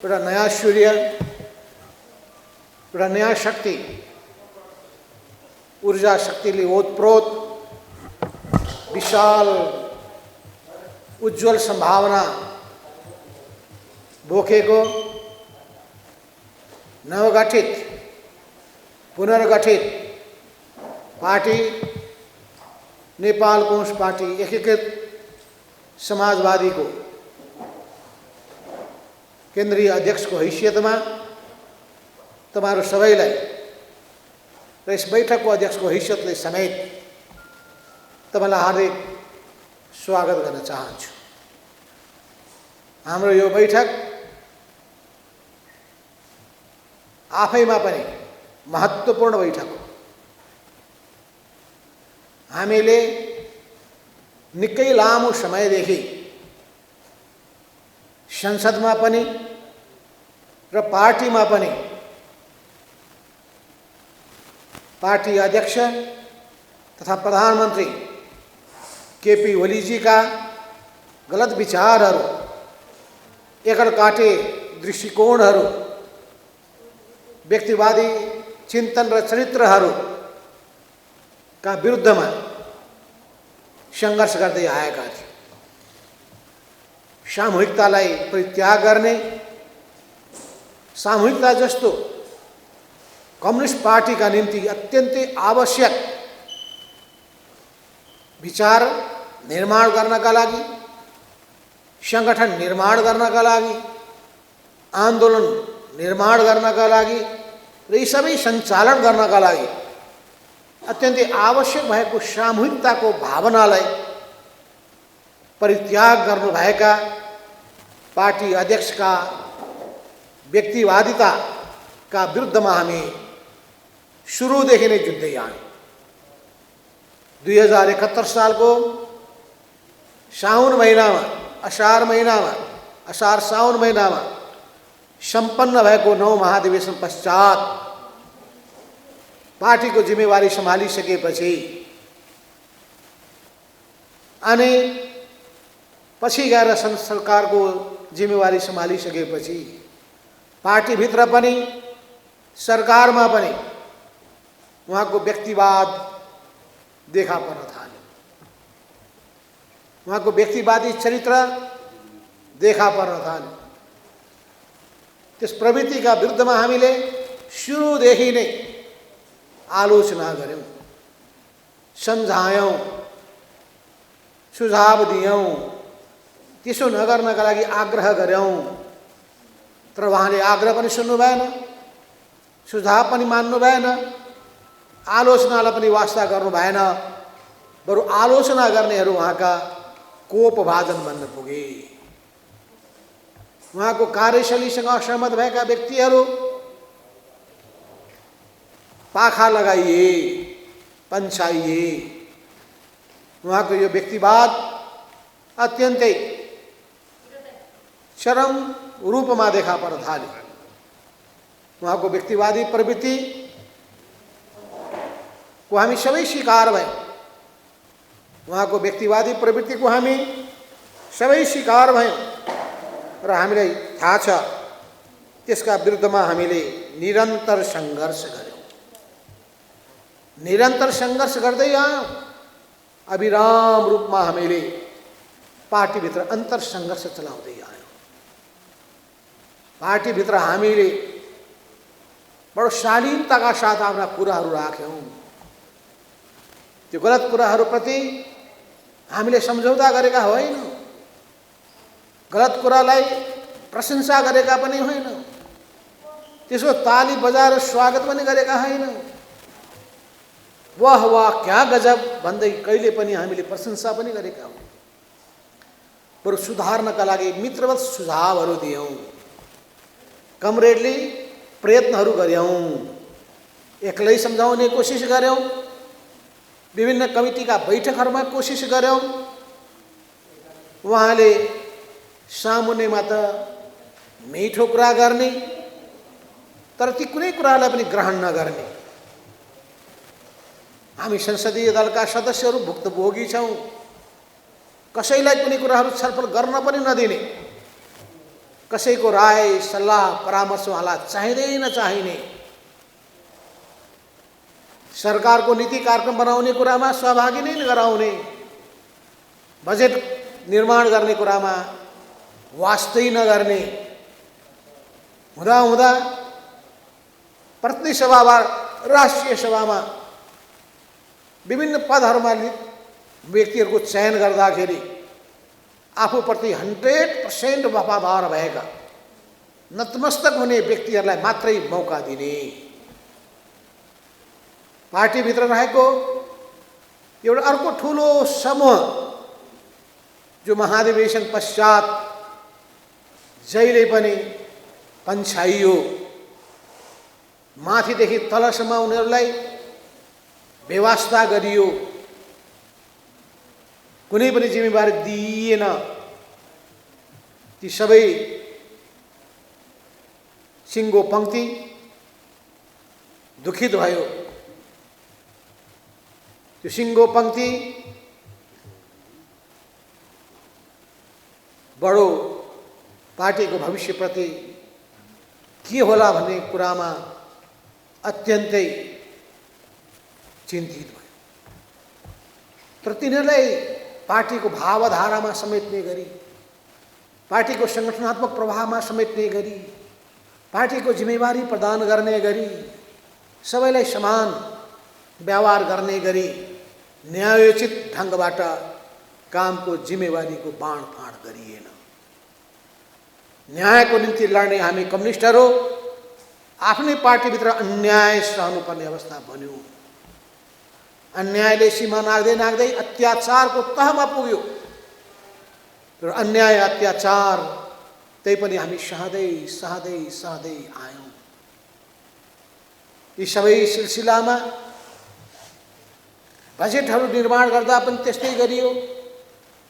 एउटा नयाँ सूर्य, एउटा नयाँ शक्ति, ऊर्जा शक्तिले ओतप्रोत विशाल उज्जवल संभावना बोकेको नवगठित पुनर्गठित पार्टी नेपाल कम्युनिस्ट पार्टी एकीकृत समाजवादी को केन्द्रीय अध्यक्ष को हैसियत में तमारू सबैलाई र यस बैठक को अध्यक्ष को हैसियतले समेत तपाईलाई हार्दिक स्वागत गर्न चाहन्छु। हाम्रो यो बैठक आफैमा पनि महत्त्वपूर्ण बैठक हो। हामीले निकै लामो समयदेखि संसदमा पनि र पार्टीमा पनि पार्टी अध्यक्ष तथा प्रधानमन्त्री केपी ओलीजी का गलत विचारहरू, एकलकाटे दृष्टिकोणहरू, व्यक्तिवादी चिन्तन र चरित्रहरू का विरुद्धमा संघर्ष गर्दै आएका थिए। सामूहिकतालाई परित्याग गर्ने, सामूहिकता जस्तो कम्युनिस्ट पार्टी का निम्ति अत्यन्तै आवश्यक विचार निर्माण गर्नका लागि, संगठन निर्माण गर्नका लागि, आन्दोलन निर्माण गर्नका लागि र यी सबै सञ्चालन गर्नका लागि अत्यन्तै आवश्यक भएको सामूहिकताको भावनालाई परित्याग गर्नुभएका पार्टी अध्यक्ष का व्यक्तिवादिता का विरुद्धमा हामी सुरुदेखि नै जुझ्दै आयौँ। 2071 सालको साउन महिनामा, असार साउन महिनामा सम्पन्न भएको 9 महाधिवेशन पश्चात पार्टी को जिम्मेवारी सम्हालिसकेपछि अनि पछि गएर सरकार को जिम्मेवारी सम्हालिसकेपछि पार्टी भित्र पनि सरकार में पनि उहाँको व्यक्तिवाद देखा पर्न थाल्यो। उहाँको व्यक्तिवादी चरित्र देखा पर्न थाल्यो। त्यस प्रवृत्तिका विरुद्धमा हामीले सुरुदेखि नै आलोचना गर्यौं, सम्झायौं, सुझाव दियौं, त्यसो नगर्नका लागि आग्रह गर्यौं। तर उहाँले आग्रह पनि सुन्नु भएन, सुझाव पनि मान्नु भएन, आलोचनालाई पनि वास्ता गर्नु भएन। बरु आलोचना गर्नेहरू उहाँका कोपभाजन बन्न पुगे। उहाँको कार्यशैलीसँग असहमत भएका व्यक्तिहरू पाखा लगाइए, पन्छाइए। उहाँको यो व्यक्तिवाद अत्यन्तै चरम रूपमा देखा पर्न थाल्यो। उहाँको व्यक्तिवादी प्रवृत्ति को हामी सबै स्वीकार भयौँ। उहाँको व्यक्तिवादी प्रवृत्ति को हामी सबै स्वीकार भयौँ र हामीलाई थाहा छ त्यसका विरुद्धमा हामीले निरन्तर सङ्घर्ष गर्यौँ। निरन्तर सङ्घर्ष गर्दै आयौँ। अविराम रूपमा हामीले पार्टीभित्र अन्तर सङ्घर्ष चलाउँदै आयौँ। पार्टीभित्र हामीले बडो शालीनताका साथ आफ्ना कुराहरू राख्यौँ। त्यो गलत कुराहरूप्रति हामीले सम्झौता गरेका होइनौँ, गलत कुरालाई प्रशंसा गरेका पनि होइनौँ, त्यसको ताली बजाएर स्वागत पनि गरेका होइनौँ। वाह वाह क्या गजब भन्दै कहिले पनि हामीले प्रशंसा पनि गरेका हौँ। बरु सुधार्नका लागि मित्रवत सुझावहरू दियौँ, कमरेडली प्रयत्नहरू गर्यौँ, एक्लै सम्झाउने कोसिस गर्यौँ, विभिन्न कमिटीका बैठकहरूमा कोसिस गर्यौँ। उहाँले सामुन्नेमा त मिठो कुरा गर्ने तर ती कुनै कुरालाई पनि ग्रहण नगर्ने। हामी संसदीय दलका सदस्यहरू भुक्तभोगी छौँ। कसैलाई कुनै कुराहरू छलफल गर्न पनि नदिने, कसैको राय सल्लाह परामर्शवाला चाहिँदै नचाहिने, सरकारको नीति कार्यक्रम बनाउने कुरामा सहभागी नै नगराउने, बजेट निर्माण गर्ने कुरामा वास्तै नगर्ने हुँदा प्रतिनिधि सभा वा राष्ट्रिय सभामा विभिन्न पदहरूमा व्यक्तिहरूको चयन गर्दाखेरि आफूप्रति 100% वफादार भएका नतमस्तक हुने व्यक्तिहरूलाई मात्रै मौका दिने, पार्टीभित्र रहेको एउटा अर्को ठुलो समूह जो महाधिवेशन पश्चात जहिले पनि पन्छाइयो, माथिदेखि तलसम्म उनीहरूलाई व्यवस्था गरियो, कुनै पनि जिम्मेवारी दिइएन। ती सबै सिङ्गो पंक्ति दुखित भयो। त्यो सिङ्गो पंक्ति बडो पार्टीको भविष्यप्रति के होला भन्ने कुरामा अत्यन्तै चिन्तित भयो। तर तिनीहरूलाई पार्टीको भावधारामा समेट्ने गरी, पार्टीको सङ्गठनात्मक प्रवाहमा समेट्ने गरी, पार्टीको जिम्मेवारी प्रदान गर्ने गरी, सबैलाई समान व्यवहार गर्ने गरी न्यायोचित ढङ्गबाट कामको जिम्मेवारीको बाँडफाँड गरिएन। न्यायको निम्ति लड्ने हामी कम्युनिस्टहरू आफ्नै पार्टीभित्र अन्याय सहनुपर्ने अवस्था बन्यो। अन्यायले सीमा नाग्दै नाग्दै अत्याचारको तहमा पुग्यो। तर अन्याय अत्याचार त्यही पनि हामी सहँदै आयौँ। यी सबै सिलसिलामा बजेटहरू निर्माण गर्दा पनि त्यस्तै गरियो,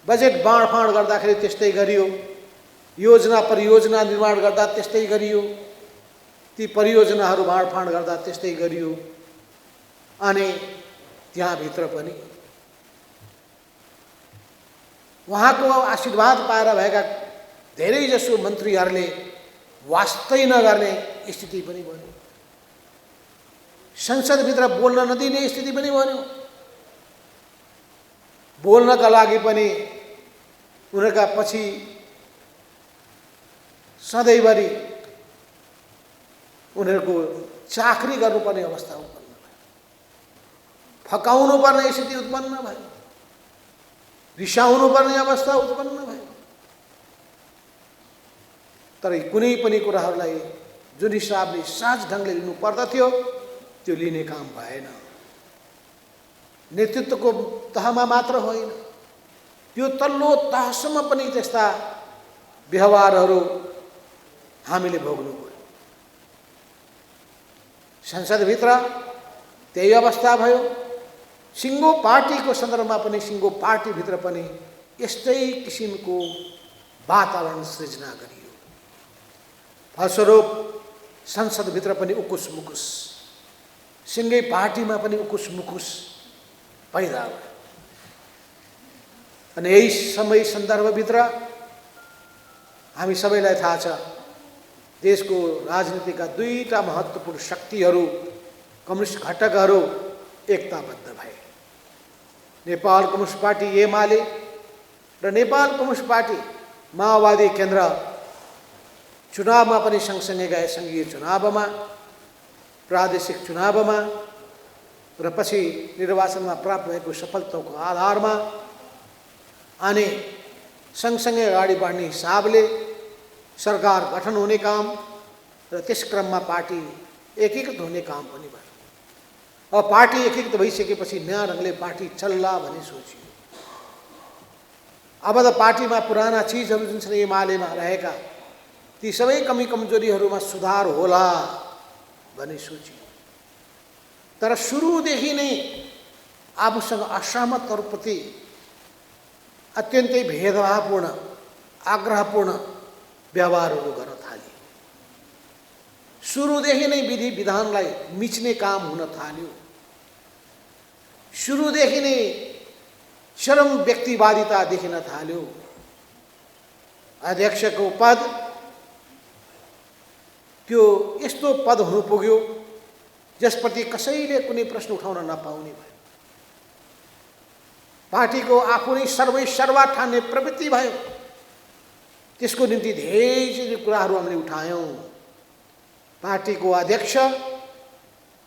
बजेट बाँडफाँड गर्दाखेरि त्यस्तै गरियो, योजना परियोजना निर्माण गर्दा त्यस्तै गरियो, ती परियोजनाहरू बाँडफाँड गर्दा त्यस्तै गरियो। अनि त्यहाँभित्र पनि उहाँको आशीर्वाद पाएर भएका धेरैजसो मन्त्रीहरूले वास्तै नगर्ने स्थिति पनि बन्यो। संसदभित्र बोल्न नदिने स्थिति पनि बन्यो। बोल्नका लागि पनि उनीहरूका पछि सधैँभरि उनीहरूको चाकरी गर्नुपर्ने अवस्था उत्पन्न भयो, फकाउनु पर्ने स्थिति उत्पन्न भयो, रिसाउनु पर्ने अवस्था उत्पन्न भयो। तर कुनै पनि कुराहरूलाई जुन हिसाबले सहज ढङ्गले लिनु पर्दथ्यो त्यो लिने काम भएन। नेतृत्वको तहमा मात्र होइन, त्यो तल्लो तहसम्म पनि त्यस्ता व्यवहारहरू हामीले भोग्नु पर्यो। संसदभित्र त्यही अवस्था भयो। सिङ्गो पार्टीको सन्दर्भमा पनि, सिङ्गो पार्टीभित्र पनि यस्तै किसिमको वातावरण सृजना गरियो। फलस्वरूप संसदभित्र पनि उकुस मुकुस, सिङ्गै पार्टीमा पनि उकुस मुकुस पैदा भयो। अनि यही समय सन्दर्भभित्र हामी सबैलाई थाहा छ, देशको राजनीतिका दुईटा महत्त्वपूर्ण शक्तिहरू, कम्युनिस्ट घटकहरू एकताबद्ध भए। नेपाल कम्युनिस्ट पार्टी एमाले र नेपाल कम्युनिस्ट पार्टी माओवादी केन्द्र चुनावमा पनि सँगसँगै गए। सङ्घीय चुनावमा, प्रादेशिक चुनावमा र पछि निर्वाचनमा प्राप्त भएको सफलताको आधारमा अनि सँगसँगै अगाडि बढ्ने हिसाबले सरकार गठन हुने काम र त्यस क्रममा पार्टी एकीकृत हुने काम पनि भयो। अब पार्टी एकीकृत भइसकेपछि नयाँ ढङ्गले पार्टी चल्ला भन्ने सोचियो। अब त पार्टीमा पुराना चिजहरू जुन छन् एमालेमा रहेका ती सबै कमी कमजोरीहरूमा सुधार होला भन्ने सोचियो। तर सुरुदेखि नै आफूसँग असहमतहरूप्रति अत्यन्तै भेदभावपूर्ण, आग्रहपूर्ण व्यवहारहरू गर्न थाल्यो। सुरुदेखि नै विधि विधानलाई मिच्ने काम हुन थाल्यो। सुरुदेखि नै चरम व्यक्तिवादिता देखिन थाल्यो। अध्यक्षको पद त्यो यस्तो पद हुनु पुग्यो जसप्रति कसैले कुनै प्रश्न उठाउन नपाउने भयो। पार्टीको आफू नै सर्वै सर्वा ठान्ने प्रवृत्ति भयो। त्यसको निम्ति धेरै कुराहरू हामीले उठायौँ। पार्टीको अध्यक्ष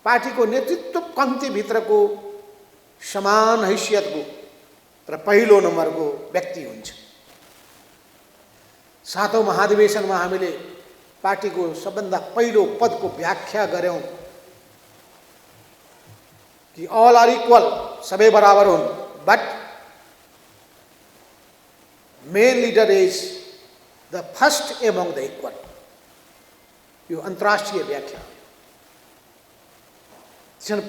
पार्टीको नेतृत्व कमिटीभित्रको समान हैसियतको र पहिलो नम्बरको व्यक्ति हुन्छ। 7औं महाधिवेशनमा हामीले पार्टीको सबभन्दा पहिलो पदको व्याख्या गर्यौं कि ऑल आर इक्वल, सबै बराबर हुन्, but main leader is the first among the equal. यो अन्तर्राष्ट्रिय व्याख्या हो।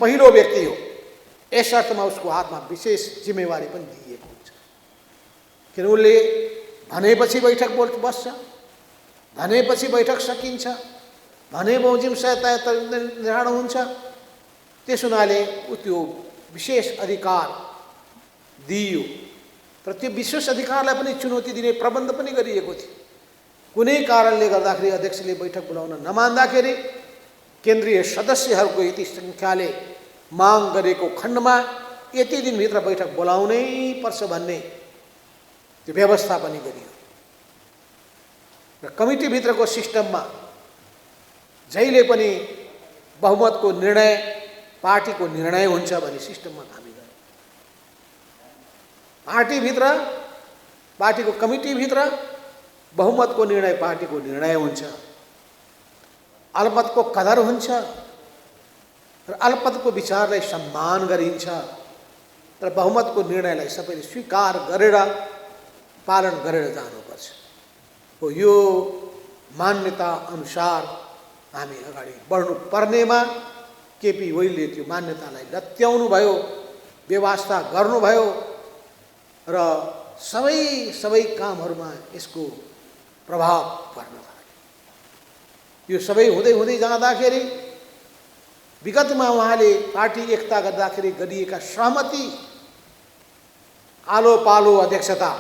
पहिलो व्यक्ति हो, यस अर्थमा उसको हातमा विशेष जिम्मेवारी पनि दिइएको हुन्छ। किन उसले भनेपछि बैठक बस्छ, भनेपछि बैठक सकिन्छ, भने बमोजिम सहायता निर्णय हुन्छ। त्यस हुनाले त्यो विशेष अधिकार दिइयो। तर त्यो विशेष अधिकारलाई पनि चुनौती दिने प्रबन्ध पनि गरिएको थियो। कुनै कारणले गर्दाखेरि अध्यक्षले बैठक बोलाउन नमान्दाखेरि केन्द्रीय सदस्यहरूको यति सङ्ख्याले माग गरेको खण्डमा यति दिनभित्र बैठक बोलाउनै पर्छ भन्ने त्यो व्यवस्था पनि गरियो। र कमिटीभित्रको सिस्टममा जहिले पनि बहुमतको निर्णय पार्टीको निर्णय हुन्छ भन्ने सिस्टममा हामी गयौँ। पार्टीभित्र पार्टीको कमिटीभित्र बहुमतको निर्णय पार्टीको निर्णय हुन्छ। अल्पमतको कदर हुन्छ र अल्पमतको विचारलाई सम्मान गरिन्छ र बहुमतको निर्णयलाई सबैले स्वीकार गरेर पालन गरेर जानुपर्छ। हो यो मान्यता अनुसार हामी अगाडि बढ्नु पर्नेमा केपी ओलीले त्यो मान्यतालाई लत्याउनु भयो, व्यवस्था गर्नुभयो र सबै कामहरूमा यसको प्रभाव पर्न थाल्यो। यो सबै हुँदै हुँदै जाँदाखेरि विगतमा उहाँले पार्टी एकता गर्दाखेरि गरिएका सहमति, आलो पालो अध्यक्षता,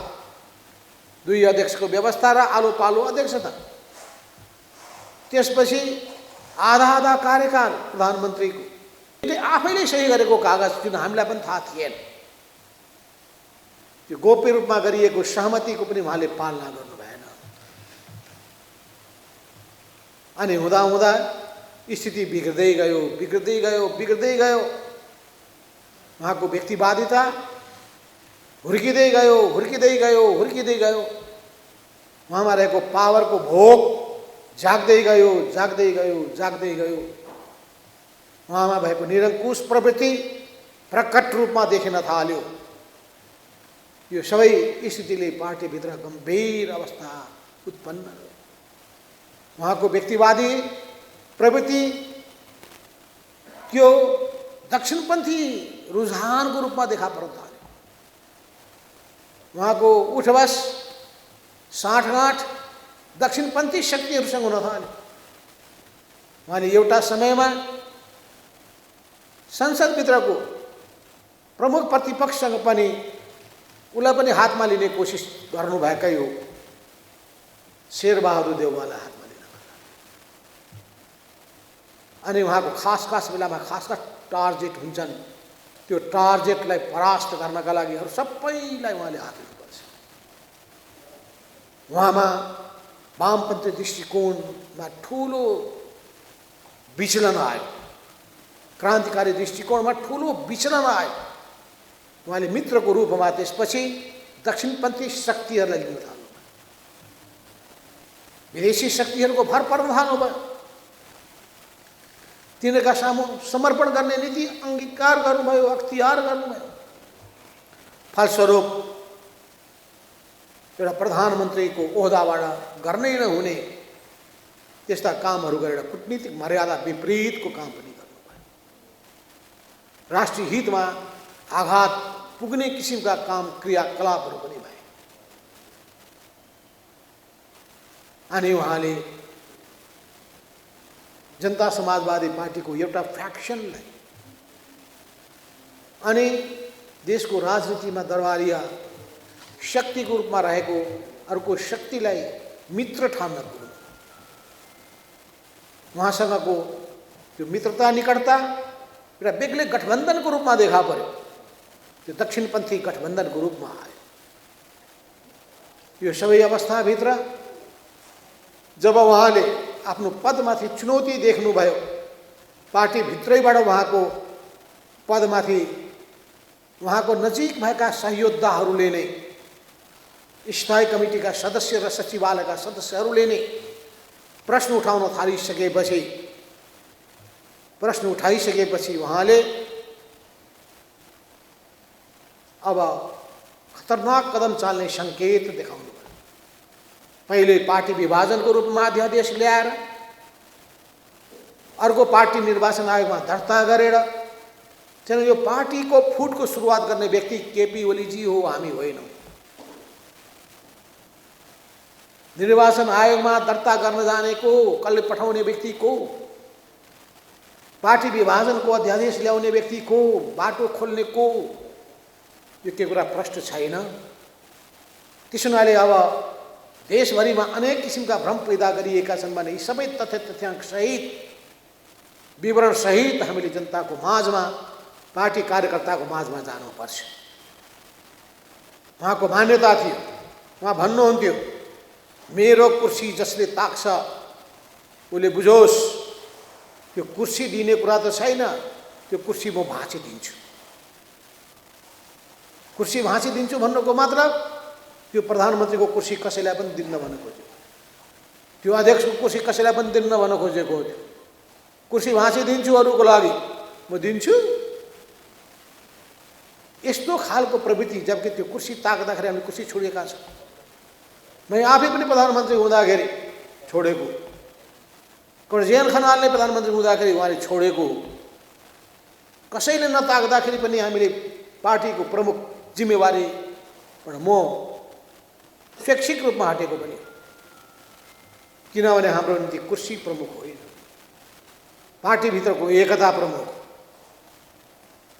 2 अध्यक्षको व्यवस्था र आलो पालो अध्यक्षता, त्यसपछि आधा कार्यकाल प्रधानमन्त्रीको, आफैले सही गरेको कागज जुन हामीलाई पनि थाहा थिएन, त्यो गोप्य रूपमा गरिएको सहमतिको पनि उहाँले पालना गर्नु भएन। अनि हुँदा स्थिति बिग्रदै गयो। उहाँको व्यक्तिवादिता हुर्किँदै गयो। उहाँमा रहेको पावरको भोग जाग्दै गयो। उहाँमा भएको निरङ्कुश प्रवृत्ति प्रकट रूपमा देखिन थाल्यो। यो सबै स्थितिले पार्टीभित्र गम्भीर अवस्था उत्पन्न गर्यो। उहाँको व्यक्तिवादी प्रवृत्ति त्यो दक्षिणपन्थी रुझानको रूपमा देखा पर्न थाल्यो। उहाँको उठबस साँठगाँठ दक्षिणपन्थी शक्तिहरूसँग हुन थाल्यो। उहाँले एउटा समयमा संसदभित्रको प्रमुख प्रतिपक्षसँग पनि उसलाई पनि हातमा लिने कोसिस गर्नुभएकै हो। शेरबहादुर देउवालाई हातमा लिन खोज्दा अनि उहाँको खास बेलामा खास टार्गेट हुन्छन्। त्यो टार्गेटलाई परास्त गर्नका लागि अरू सबैलाई उहाँले हात लिनुपर्छ। उहाँमा वामपन्थी दृष्टिकोणमा ठुलो विचलन आयो, क्रान्तिकारी दृष्टिकोणमा ठुलो विचलन आयो। उहाँले मित्रको रूपमा त्यसपछि दक्षिणपन्थी शक्तिहरूलाई लिन थाल्नु, विदेशी शक्तिहरूको भर पर्न थाल्नुभयो। तिनीहरूका सामु समर्पण गर्ने नीति अङ्गीकार गर्नुभयो, अख्तियार गर्नुभयो। फलस्वरूप एउटा प्रधानमन्त्रीको ओहदाबाट गर्नै नहुने त्यस्ता कामहरू गरेर कूटनीतिक मर्यादा विपरीतको काम पनि गर्नुभयो। राष्ट्रिय हितमा आघात पुग्ने किसिमका काम क्रियाकलापहरू पनि भए। अनि उहाँले जनता समाजवादी पार्टीको एउटा फ्याक्सनलाई अनि देशको राजनीतिमा दरबारिया शक्तिको रूपमा रहेको अर्को शक्तिलाई मित्र ठान्न पुग्नु। उहाँसँगको त्यो मित्रता निकटता एउटा बेग्लै गठबन्धनको रूपमा देखा पर्यो, त्यो दक्षिणपन्थी गठबन्धनको रूपमा आयो। यो सबै अवस्थाभित्र जब उहाँले आफ्नो पदमाथि चुनौती देख्नुभयो, पार्टीभित्रैबाट उहाँको पदमाथि उहाँको नजिक भएका सहयोद्धाहरूले नै, स्थायी कमिटीका सदस्य र सचिवालयका सदस्यहरूले नै प्रश्न उठाइसकेपछि उहाँले अब खतरनाक कदम चाल्ने सङ्केत देखाउनु भयो। पहिले पार्टी विभाजनको रूपमा अध्यादेश ल्याएर, अर्को पार्टी निर्वाचन आयोगमा दर्ता गरेर, चाहिँ यो पार्टीको फुटको सुरुवात गर्ने व्यक्ति केपी ओलीजी हो, हामी होइनौँ। निर्वाचन आयोगमा दर्ता गर्न जाने को, कसले पठाउने व्यक्ति को, पार्टी विभाजनको अध्यादेश ल्याउने व्यक्ति को, बाटो खोल्ने को, यो के कुरा प्रश्न छैन। त्यसो हुनाले अब देशभरिमा अनेक किसिमका भ्रम पैदा गरिएका छन् भने यी सबै तथ्य तथ्याङ्क सहित, विवरण सहित हामीले जनताको माझमा, पार्टी कार्यकर्ताको माझमा जानुपर्छ। उहाँको मान्यता थियो, उहाँ भन्नुहुन्थ्यो, मेरो कुर्सी जसले ताक्छ उसले बुझोस्, त्यो कुर्सी दिने कुरा त छैन, त्यो कुर्सी म भाँचिदिन्छु। कुर्सी भाँचिदिन्छु भन्नुको मतलब त्यो प्रधानमन्त्रीको कुर्सी कसैलाई पनि दिन्न भन्न खोजेको, त्यो अध्यक्षको कुर्सी कसैलाई पनि दिन्न भन्न खोजेको हो। कुर्सी भाँचिदिन्छु अरूको लागि, म दिन्छु, यस्तो खालको प्रवृत्ति। जबकि त्यो कुर्सी ताक्दाखेरि हामीले कुर्सी छोडेका छौँ। मैं आफै पनि प्रधानमन्त्री हुँदाखेरि छोडेको, कर्जेन खनालले प्रधानमन्त्री हुँदाखेरि उहाँले छोडेको, कसैले नताक्दाखेरि पनि हामीले पार्टीको प्रमुख जिम्मेवारीबाट म शैक्षिक रूपमा हटेको पनि, किनभने हाम्रो निम्ति कुर्सी प्रमुख होइन, पार्टीभित्रको एकता प्रमुख।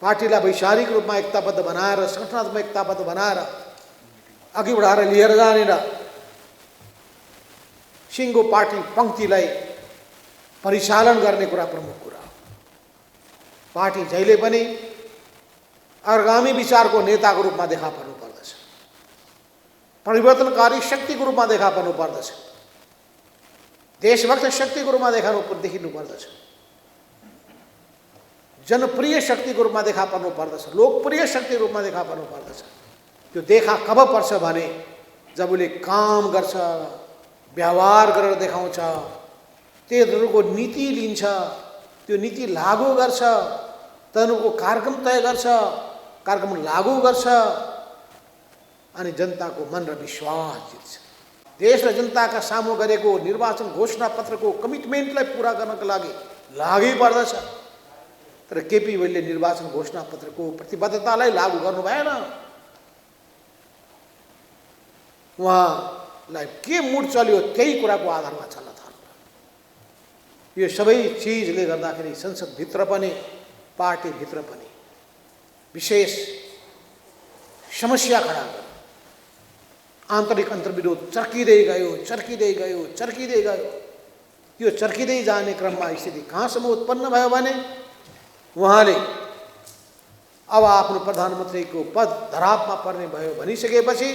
पार्टीलाई वैचारिक रूपमा एकताबद्ध बनाएर, सङ्गठनात्मक एकताबद्ध बनाएर अघि बढाएर लिएर जाने र सिङ्गो पार्टी पङ्क्तिलाई परिचालन गर्ने कुरा प्रमुख कुरा हो। पार्टी जहिले पनि अग्रगामी विचारको नेताको रूपमा देखा पर्नु पर्दछ, परिवर्तनकारी शक्तिको रूपमा देखा पर्नु पर्दछ, देशभक्त शक्तिको रूपमा देखिनु पर्दछ, जनप्रिय शक्तिको रूपमा देखा पर्नु पर्दछ, लोकप्रिय शक्तिको रूपमा देखा पर्नु पर्दछ। त्यो देखा कब पर्छ भने जब उसले काम गर्छ, व्यवहार गरेर देखाउँछ, तिनीहरूको नीति लिन्छ, त्यो नीति लागू गर्छ, तिनीहरूको कार्यक्रम तय गर्छ, कार्यक्रम लागू गर्छ, अनि जनताको मन र विश्वास जित्छ। देश र जनताका सामु गरेको निर्वाचन घोषणा पत्रको कमिटमेन्टलाई पुरा गर्नका लागि लागि पर्दछ। तर केपी ओलीले निर्वाचन घोषणा पत्रको प्रतिबद्धतालाई लागू गर्नु भएन। उहाँलाई के मुड चल्यो त्यही कुराको आधारमा चल्न थाल्यो। यो सबै चिजले गर्दाखेरि संसदभित्र पनि पार्टीभित्र पनि विशेष समस्या खडा गर्यो। आन्तरिक अन्तर्विरोध चर्किँदै गयो। यो चर्किँदै जाने क्रममा स्थिति कहाँसम्म उत्पन्न भयो भने उहाँले अब आफ्नो प्रधानमन्त्रीको पद धरापमा पर्ने भयो भनिसकेपछि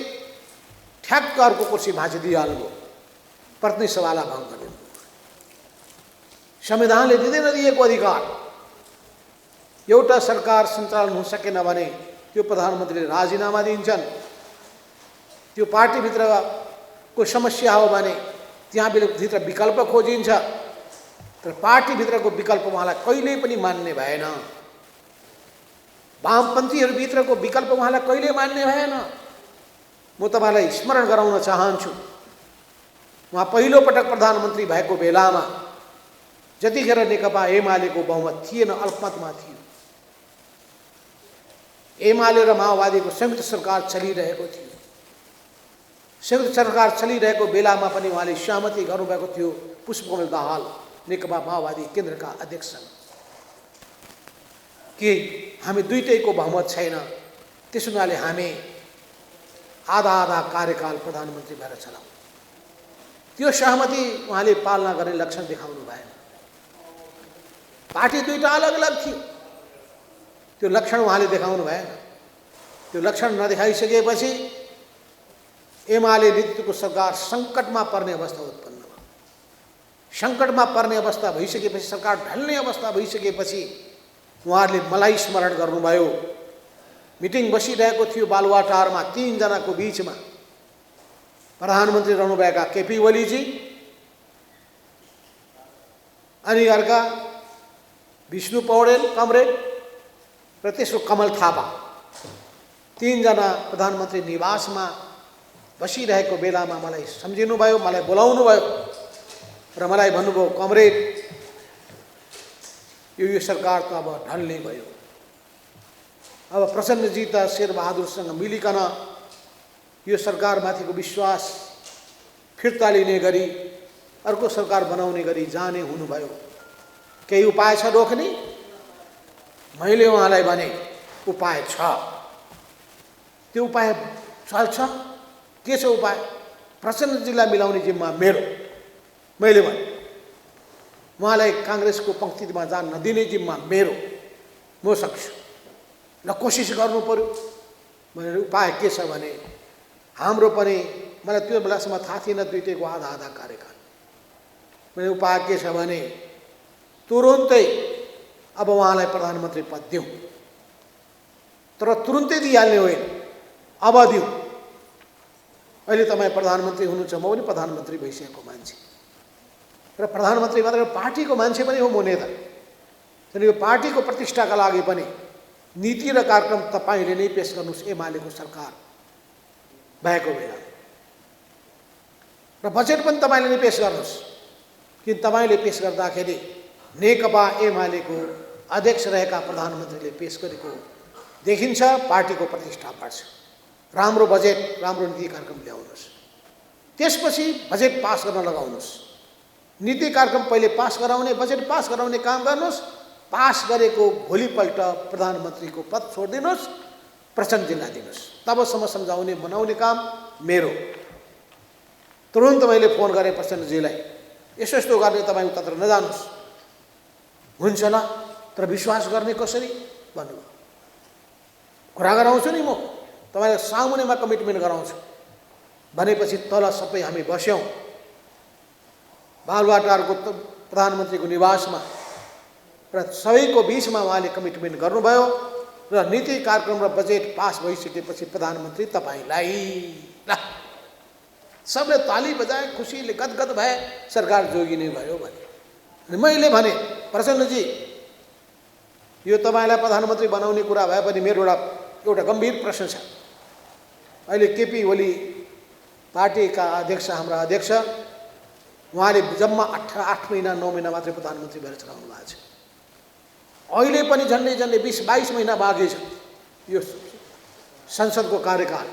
ठ्याक्क अर्को कुर्सी भाँचिदिइहाल्नुभयो, प्रतिनिधि सभालाई भङ्ग गर्नु। संविधानले दिएको अधिकार एउटा सरकार सञ्चालन हुन सकेन भने त्यो प्रधानमन्त्रीले राजीनामा दिन्छन्। त्यो पार्टीभित्रको समस्या हो भने त्यहाँ भित्र विकल्प खोजिन्छ, तर पार्टीभित्रको विकल्प उहाँलाई कहिल्यै पनि मान्ने भएन। वामपन्थीहरूभित्रको विकल्प उहाँलाई कहिल्यै मान्ने भएन। म तपाईँलाई स्मरण गराउन चाहन्छु, उहाँ पहिलोपटक प्रधानमन्त्री भएको बेलामा जतिखेर नेकपा एमालेको बहुमत थिएन, अल्पमतमा थियो। एमाले र माओवादीको संयुक्त सरकार चलिरहेको थियो। संयुक्त सरकार चलिरहेको बेलामा पनि उहाँले सहमति गर्नुभएको थियो पुष्पकमल दाहाल नेकपा माओवादी केन्द्रका अध्यक्षसँग कि हामी दुईटैको बहुमत छैन, त्यसो हुनाले हामी आधा आधा कार्यकाल प्रधानमन्त्री भएर चलाउँ। त्यो सहमति उहाँले पालना गर्ने लक्षण देखाउनु भएन। पार्टी दुईटा अलग अलग थियो। त्यो लक्षण उहाँले देखाउनु भएन। त्यो लक्षण नदेखाइसकेपछि एमाले नेतृत्वको सरकार सङ्कटमा पर्ने अवस्था उत्पन्न भयो। सङ्कटमा पर्ने अवस्था भइसकेपछि, सरकार ढल्ने अवस्था भइसकेपछि उहाँहरूले मलाई स्मरण गर्नुभयो। मिटिङ बसिरहेको थियो बालुवाटारमा, 3 जनाको बीचमा प्रधानमन्त्री रहनुभएका केपी ओलीजी, अनि अर्का विष्णु पौडेल कमरेड र तेस्रो कमल थापा, 3 जना प्रधानमन्त्री निवासमा बसिरहेको बेलामा मलाई सम्झिनुभयो, मलाई बोलाउनु भयो र मलाई भन्नुभयो, कमरेड यो सरकार त अब ढल्ने भयो। अब प्रचण्डजी त शेरबहादुरसँग मिलिकन यो सरकारमाथिको विश्वास फिर्ता लिने गरी अर्को सरकार बनाउने गरी जाने हुनुभयो। केही उपाय छ रोक्ने? मैले उहाँलाई भने उपाय छ। त्यो उपाय चल्छ। के छ उपाय? प्रचण्डजीलाई मिलाउने जिम्मा मेरो। मैले भने उहाँलाई काङ्ग्रेसको पङ्क्तिमा जान नदिने जिम्मा मेरो। म सक्छु, ल कोसिस गर्नु पर्यो। मैले उपाय के छ भने हाम्रो पनि, मलाई त्यो बेलासम्म थाहा थिएन दुईटैको आधा आधा कार्यकाल। मैले उपाय के छ भने तुरुन्तै अब उहाँलाई प्रधानमन्त्री पद दिउँ, तर तुरुन्तै दिइहाल्ने होइन, अब दिउँ। अहिले तपाईँ प्रधानमन्त्री हुनुहुन्छ, म पनि प्रधानमन्त्री भइसकेको मान्छे र प्रधानमन्त्री मात्र पार्टीको मान्छे पनि हो म नेता। तर यो पार्टीको प्रतिष्ठाका लागि पनि नीति र कार्यक्रम तपाईँले नै पेश गर्नुहोस् एमालेको सरकार भएको बेला, र बजेट पनि तपाईँले नै पेश गर्नुहोस्। किन तपाईँले पेश गर्दाखेरि नेकपा एमालेको अध्यक्ष रहेका प्रधानमन्त्रीले पेश गरेको देखिन्छ, पार्टीको प्रतिष्ठा बढ्छ। राम्रो बजेट, राम्रो नीति कार्यक्रम ल्याउनुहोस्, त्यसपछि बजेट पास गर्न लगाउनुहोस्। नीति कार्यक्रम पहिले पास गराउने, बजेट पास गराउने काम गर्नुहोस्। पास गरेको भोलिपल्ट प्रधानमन्त्रीको पद छोडिदिनुहोस्, प्रचण्डजीलाई दिनुहोस्। तबसम्म सम्झाउने बनाउने काम मेरो। तुरुन्त मैले फोन गरेँ प्रचण्डजीलाई, यसो यस्तो गर्ने, तपाईँ उतातिर नजानुहोस्, हुन्छ ल, तर विश्वास गर्ने कसरी भन्नुभयो। कुरा गराउँछु नि म, तपाईँलाई सामुन्नेमा कमिटमेन्ट गराउँछु भनेपछि तल सबै हामी बस्यौँ बालुवाटारको प्रधानमन्त्रीको निवासमा, र सबैको बिचमा उहाँले कमिटमेन्ट गर्नुभयो। र नीति कार्यक्रम र बजेट पास भइसकेपछि प्रधानमन्त्री तपाईँलाई, ल सबले ताली बजाए, खुसीले गदगद भए, सरकार जोगिने भयो भने। मैले भने प्रचण्डजी यो तपाईँलाई प्रधानमन्त्री बनाउने कुरा भए पनि मेरो एउटा गम्भीर प्रश्न छ। अहिले केपी ओली पार्टीका अध्यक्ष, हाम्रा अध्यक्ष, उहाँले जम्मा 8 महिना 9 महिना मात्रै प्रधानमन्त्री भएर चलाउनु भएको छ। अहिले पनि झन्डै 20-22 महिना बाँकी छ यो संसदको कार्यकाल।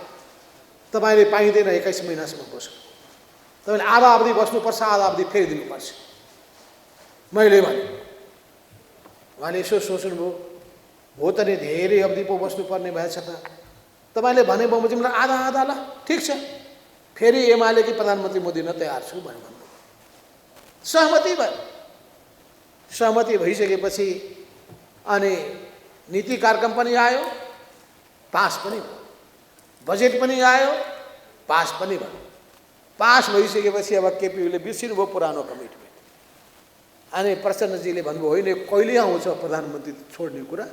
तपाईँले पाइँदैन 21 महिनासम्म बस्नु, तपाईँले आधा अवधि बस्नुपर्छ, आधा अवधि फेरि दिनुपर्छ। मैले भने उहाँले यसो सोच्नुभयो, हो त नि धेरै अवधि पो बस्नुपर्ने भएछ त। तपाईँले भने बमोजिमलाई आधा आधा, ल ठिक छ, फेरि एमालेकी प्रधानमन्त्री म दिन तयार छु भनेर भन्नुभयो। सहमति भयो। सहमति भइसकेपछि अनि नीति कार्यक्रम पनि आयो, पास पनि भयो, बजेट पनि आयो, पास पनि भयो। पास भइसकेपछि अब केपीले बिर्सिनुभयो पुरानो कमिटमेन्ट। अनि प्रचण्डजीले भन्नुभयो, होइन कहिले आउँछ प्रधानमन्त्री छोड्ने कुरा?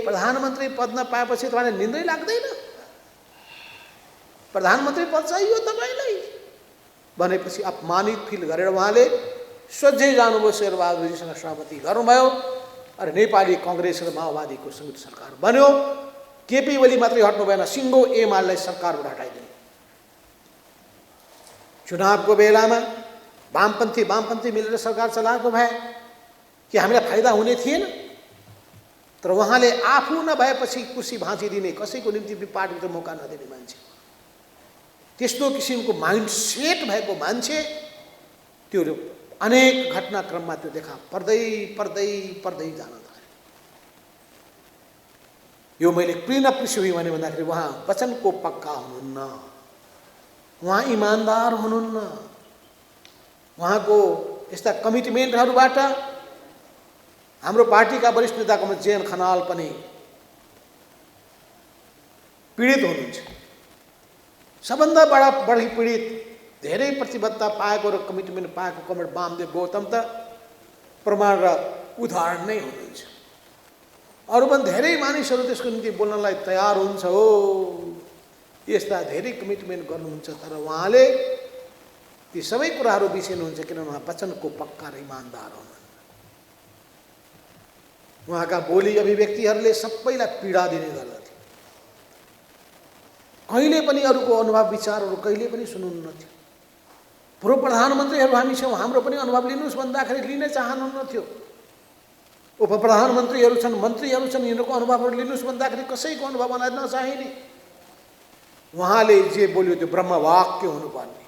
प्रधानमन्त्री पद नपाएपछि तपाईँलाई निन्दै लाग्दैन? प्रधानमन्त्री पद चाहियो तपाईँलाई भनेपछि अपमानित फिल गरेर उहाँले सोझै जानुभयो, शेरबहादुरजीसँग सहमति गर्नुभयो। अरे नेपाली काङ्ग्रेस र माओवादीको संयुक्त सरकार बन्यो। केपी ओली मात्रै हट्नु भएन, सिङ्गो एमालेलाई सरकारबाट हटाइदिनु। चुनावको बेलामा वामपन्थी मिलेर सरकार चलाएको भए कि हामीलाई फाइदा हुने थिएन? तर उहाँले आफू नभएपछि कुर्सी भाँचिदिने, कसैको निम्ति पार्टीभित्र मौका नदिने मान्छे, त्यस्तो किसिमको माइन्डसेट भएको मान्छे, त्यो अनेक घटनाक्रममा त्यो देखा पर्दै जान थाल्यो। यो मैले प्रिन पृष्ठभूमि भने भन्दाखेरि उहाँ वचनको पक्का हुनुहुन्न, उहाँ इमान्दार हुनुहुन्न। उहाँको यस्ता कमिटमेन्टहरूबाट हाम्रो पार्टीका वरिष्ठ नेताको जेएन खनाल पनि पीडित हुनुहुन्छ। सबभन्दा बढी पीडित, धेरै प्रतिबद्धता पाएको र कमिटमेन्ट पाएको कमरेड वामदेव गौतम त प्रमाण र उदाहरण नै हुनुहुन्छ। अरू पनि धेरै मानिसहरू त्यसको निम्ति बोल्नलाई तयार हुन्छ हो, यस्ता धेरै कमिटमेन्ट गर्नुहुन्छ, तर उहाँले ती सबै कुराहरू बिर्सिनुहुन्छ किनभने उहाँ वचनको पक्का र इमान्दार हुन्। उहाँका बोली अभिव्यक्तिहरूले सबैलाई पीडा दिने गर्दथे। कहिले पनि अरूको अनुभव विचारहरू कहिले पनि सुन्नुहुन्नथ्यो। पूर्व प्रधानमन्त्रीहरू हामी छौँ, हाम्रो पनि अनुभव लिनुहोस् भन्दाखेरि लिनै चाहनुहुन्नथ्यो। उप प्रधानमन्त्रीहरू छन्, मन्त्रीहरू छन्, यिनीहरूको अनुभवहरू लिनुहोस् भन्दाखेरि कसैको अनुभव उहाँलाई नचाहिने। उहाँले जे बोल्यो त्यो ब्रह्मवाक्य हुनुपर्ने,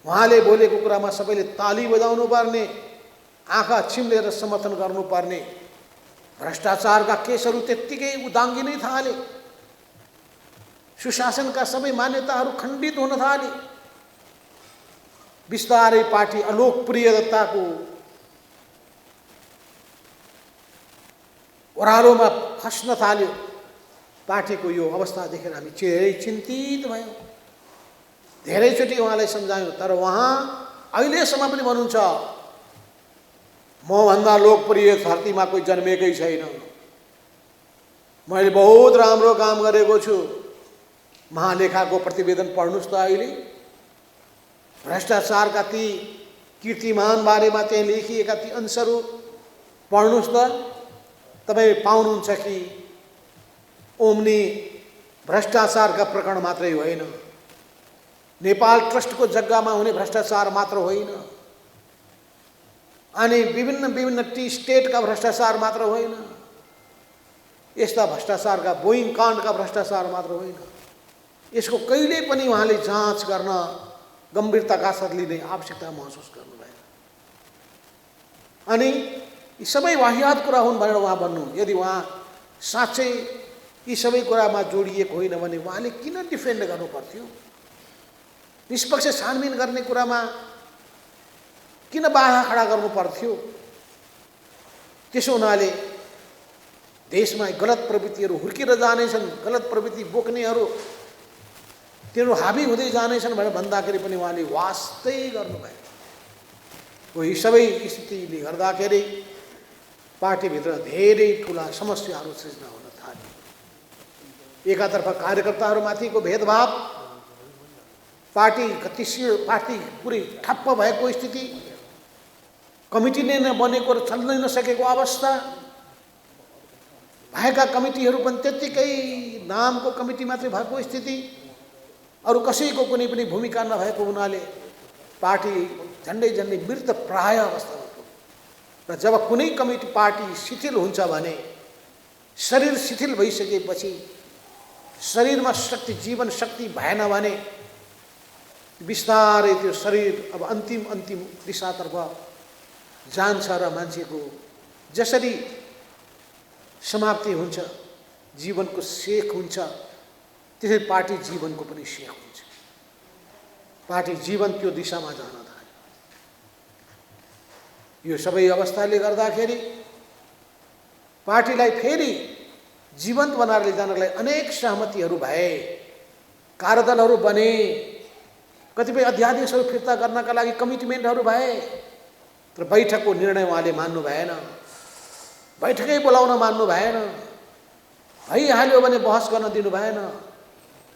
उहाँले बोलेको कुरामा सबैले ताली बजाउनु पर्ने, आँखा चिम्लेर समर्थन गर्नुपर्ने। भ्रष्टाचारका केसहरू त्यत्तिकै उदाङ्गिनै थाले, सुशासनका सबै मान्यताहरू खण्डित हुन थाले, बिस्तारै पार्टी अलोकप्रियताको ओह्रालोमा खस्न थाल्यो। पार्टीको यो अवस्था देखेर हामी धेरै चिन्तित भयौँ। धेरैचोटि उहाँलाई सम्झायौँ, तर उहाँ अहिलेसम्म पनि भन्नुहुन्छ मभन्दा लोकप्रिय धरतीमा कोही जन्मेकै छैन, मैले बहुत राम्रो काम गरेको छु। महालेखाको प्रतिवेदन पढ्नुहोस् त, अहिले भ्रष्टाचारका ती कीर्तिमान बारेमा त्यहाँ लेखिएका ती अंशहरू पढ्नुहोस् त, तपाईँ पाउनुहुन्छ कि ओम्नी भ्रष्टाचारका प्रकरण मात्रै होइन, नेपाल ट्रस्टको जग्गामा हुने भ्रष्टाचार मात्र होइन, अनि विभिन्न टी स्टेटका भ्रष्टाचार मात्र होइन, यस्ता भ्रष्टाचारका बोइङ काण्डका भ्रष्टाचार मात्र होइन। यसको कहिले पनि उहाँले जाँच गर्न गम्भीरताका साथ लिने आवश्यकता महसुस गर्नुभयो। अनि यी सबै वाहियात कुरा हुन् भनेर उहाँ भन्नु। यदि उहाँ साँच्चै यी सबै कुरामा जोडिएको होइन भने उहाँले किन डिफेन्ड गर्नु पर्थ्यो? निष्पक्ष छानबिन गर्ने कुरामा किन बाधा खडा गर्नु पर्थ्यो? त्यसो हुनाले देशमा गलत प्रवृत्तिहरू हुर्किएर जानेछन्, गलत प्रवृत्ति बोक्नेहरू तिनीहरू हाबी हुँदै जानेछन् भनेर भन्दाखेरि पनि उहाँले वास्तै गर्नुभयो। यी सबै स्थितिले गर्दाखेरि पार्टीभित्र धेरै ठुला समस्याहरू सृजना हुन थाले। एकातर्फ कार्यकर्ताहरूमाथिको भेदभाव, पार्टी गतिशील, पार्टी पुरै ठप्प भएको स्थिति, कमिटी नै नबनेको र चल्नै नसकेको अवस्था, भएका कमिटीहरू पनि त्यत्तिकै नामको कमिटी मात्रै भएको स्थिति, अरू कसैको कुनै पनि भूमिका नभएको हुनाले पार्टी झन्डै मृत प्राय अवस्थामा पुग्यो। र जब कुनै कमिटी पार्टी शिथिल हुन्छ भने, शरीर शिथिल भइसकेपछि, शरीरमा शक्ति, जीवन शक्ति भएन भने बिस्तारै त्यो शरीर अब अन्तिम दिशातर्फ जान्छ र मान्छेको जसरी समाप्ति हुन्छ, जीवनको शेख हुन्छ, त्यसै पार्टी जीवनको पनि शेख हुन्छ। पार्टी जीवन त्यो दिशामा जान थाल्यो। यो सबै अवस्थाले गर्दाखेरि पार्टीलाई फेरि जीवन्त बनाएर लैजानलाई अनेक सहमतिहरू भए, कार्यदलहरू बने, कतिपय अध्यादेशहरू फिर्ता गर्नका लागि कमिटमेन्टहरू भए, तर बैठकको निर्णय उहाँले मान्नु भएन, बैठकै बोलाउन मान्नु भएन, भइहाल्यो भने बहस गर्न दिनु भएन,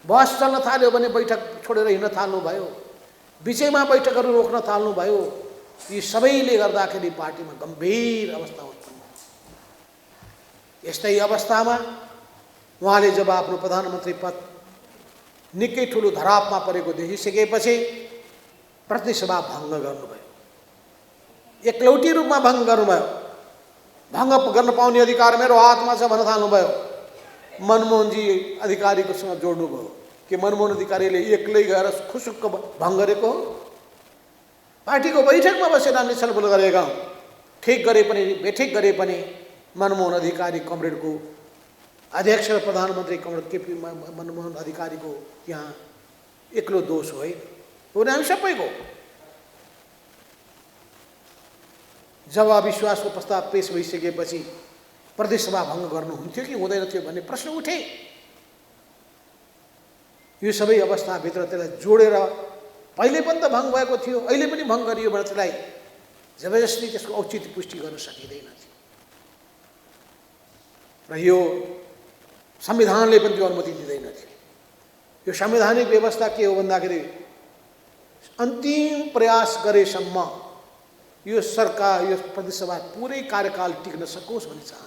बहस चल्न थाल्यो भने बैठक छोडेर हिँड्न थाल्नुभयो, बिचैमा बैठकहरू रोक्न थाल्नुभयो। यी सबैले गर्दाखेरि पार्टीमा गम्भीर अवस्था उत्पन्न भयो। यस्तै अवस्थामा उहाँले जब आफ्नो प्रधानमन्त्री पद निकै ठुलो धरापमा परेको देखिसकेपछि प्रतिसभा भङ्ग गर्नुभयो, एकलौटी रूपमा भङ्ग गर्नुभयो। भङ्ग गर्न पाउने अधिकार मेरो हातमा छ भन्न थाल्नुभयो। मनमोहनजी अधिकारीकोसँग जोड्नुभयो कि मनमोहन अधिकारीले एक्लै गएर खुसुक्क भङ्ग गरेको हो। पार्टीको बैठकमा बसेर हामीले छलफल गरेका हौँ। ठिक गरे पनि बेठिक गरे पनि मनमोहन अधिकारी कमरेडको अध्यक्ष र प्रधानमन्त्री कमरेड केपी मनमोहन अधिकारीको यहाँ एक्लो दोष होइन, हो हामी सबैको। जब अविश्वासको प्रस्ताव पेश भइसकेपछि प्रदेश सभा भङ्ग गर्नुहुन्थ्यो कि हुँदैन थियो भन्ने प्रश्न उठे। यो सबै अवस्थाभित्र त्यसलाई जोडेर पहिले पनि त भङ्ग भएको थियो, अहिले पनि भङ्ग गरियो भने त्यसलाई जबरजस्ती त्यसको औचित्य पुष्टि गर्न सकिँदैन थियो। र यो संविधानले पनि त्यो अनुमति दिँदैन थियो। यो संवैधानिक व्यवस्था के हो भन्दाखेरि अन्तिम प्रयास गरेसम्म यो सरकार, यो प्रतिसभा पुरै कार्यकाल टिक्न सकोस् भन्ने चाहना।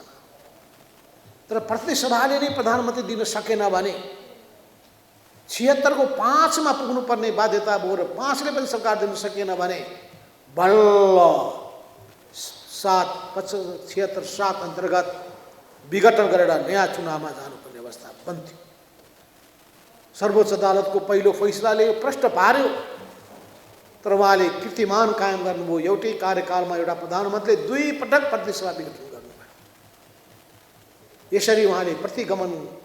तर प्रतिसभाले नै प्रधानमन्त्री दिन सकेन भने 76 को 5 मा पुग्नुपर्ने बाध्यता भयो र 5 ले पनि सरकार दिन सकेन भने बल्ल 76 अन्तर्गत विघटन गरेर नयाँ चुनावमा जानुपर्ने अवस्था बन्थ्यो। सर्वोच्च अदालतको पहिलो फैसलाले यो प्रश्न पार्यो, तर उहाँले कीर्तिमान कायम गर्नुभयो। एउटै कार्यकालमा एउटा प्रधानमन्त्रीले 2 पटक प्रतिसभा विघटन गर्नुभयो। यसरी उहाँले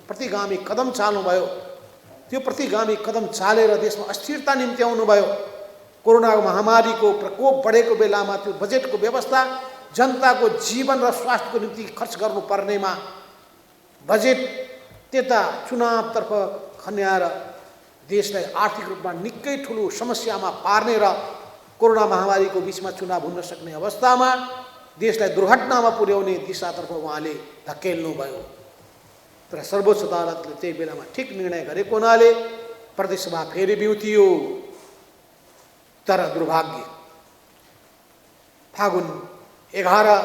प्रतिगामी कदम चाल्नुभयो। त्यो प्रतिगामी कदम चालेर देशमा अस्थिरता निम्ति आउनुभयो। कोरोना महामारीको प्रकोप बढेको बेलामा त्यो बजेटको व्यवस्था, जनताको जीवन र स्वास्थ्यको निम्ति खर्च गर्नुपर्नेमा बजेट त्यता चुनावतर्फ खन्याएर देशलाई आर्थिक रूपमा निकै ठुलो समस्यामा पार्ने र कोरोना महामारीको बीचमा चुनाव हुन सक्ने अवस्थामा देशलाई दुर्घटनामा पुर्याउने दिशातर्फ उहाँले धकेल्नुभयो। तर सर्वोच्च अदालतले त्यही बेलामा ठिक निर्णय गरेको हुनाले प्रतिसभा फेरि बिउतियो। तर दुर्भाग्य फागुन 11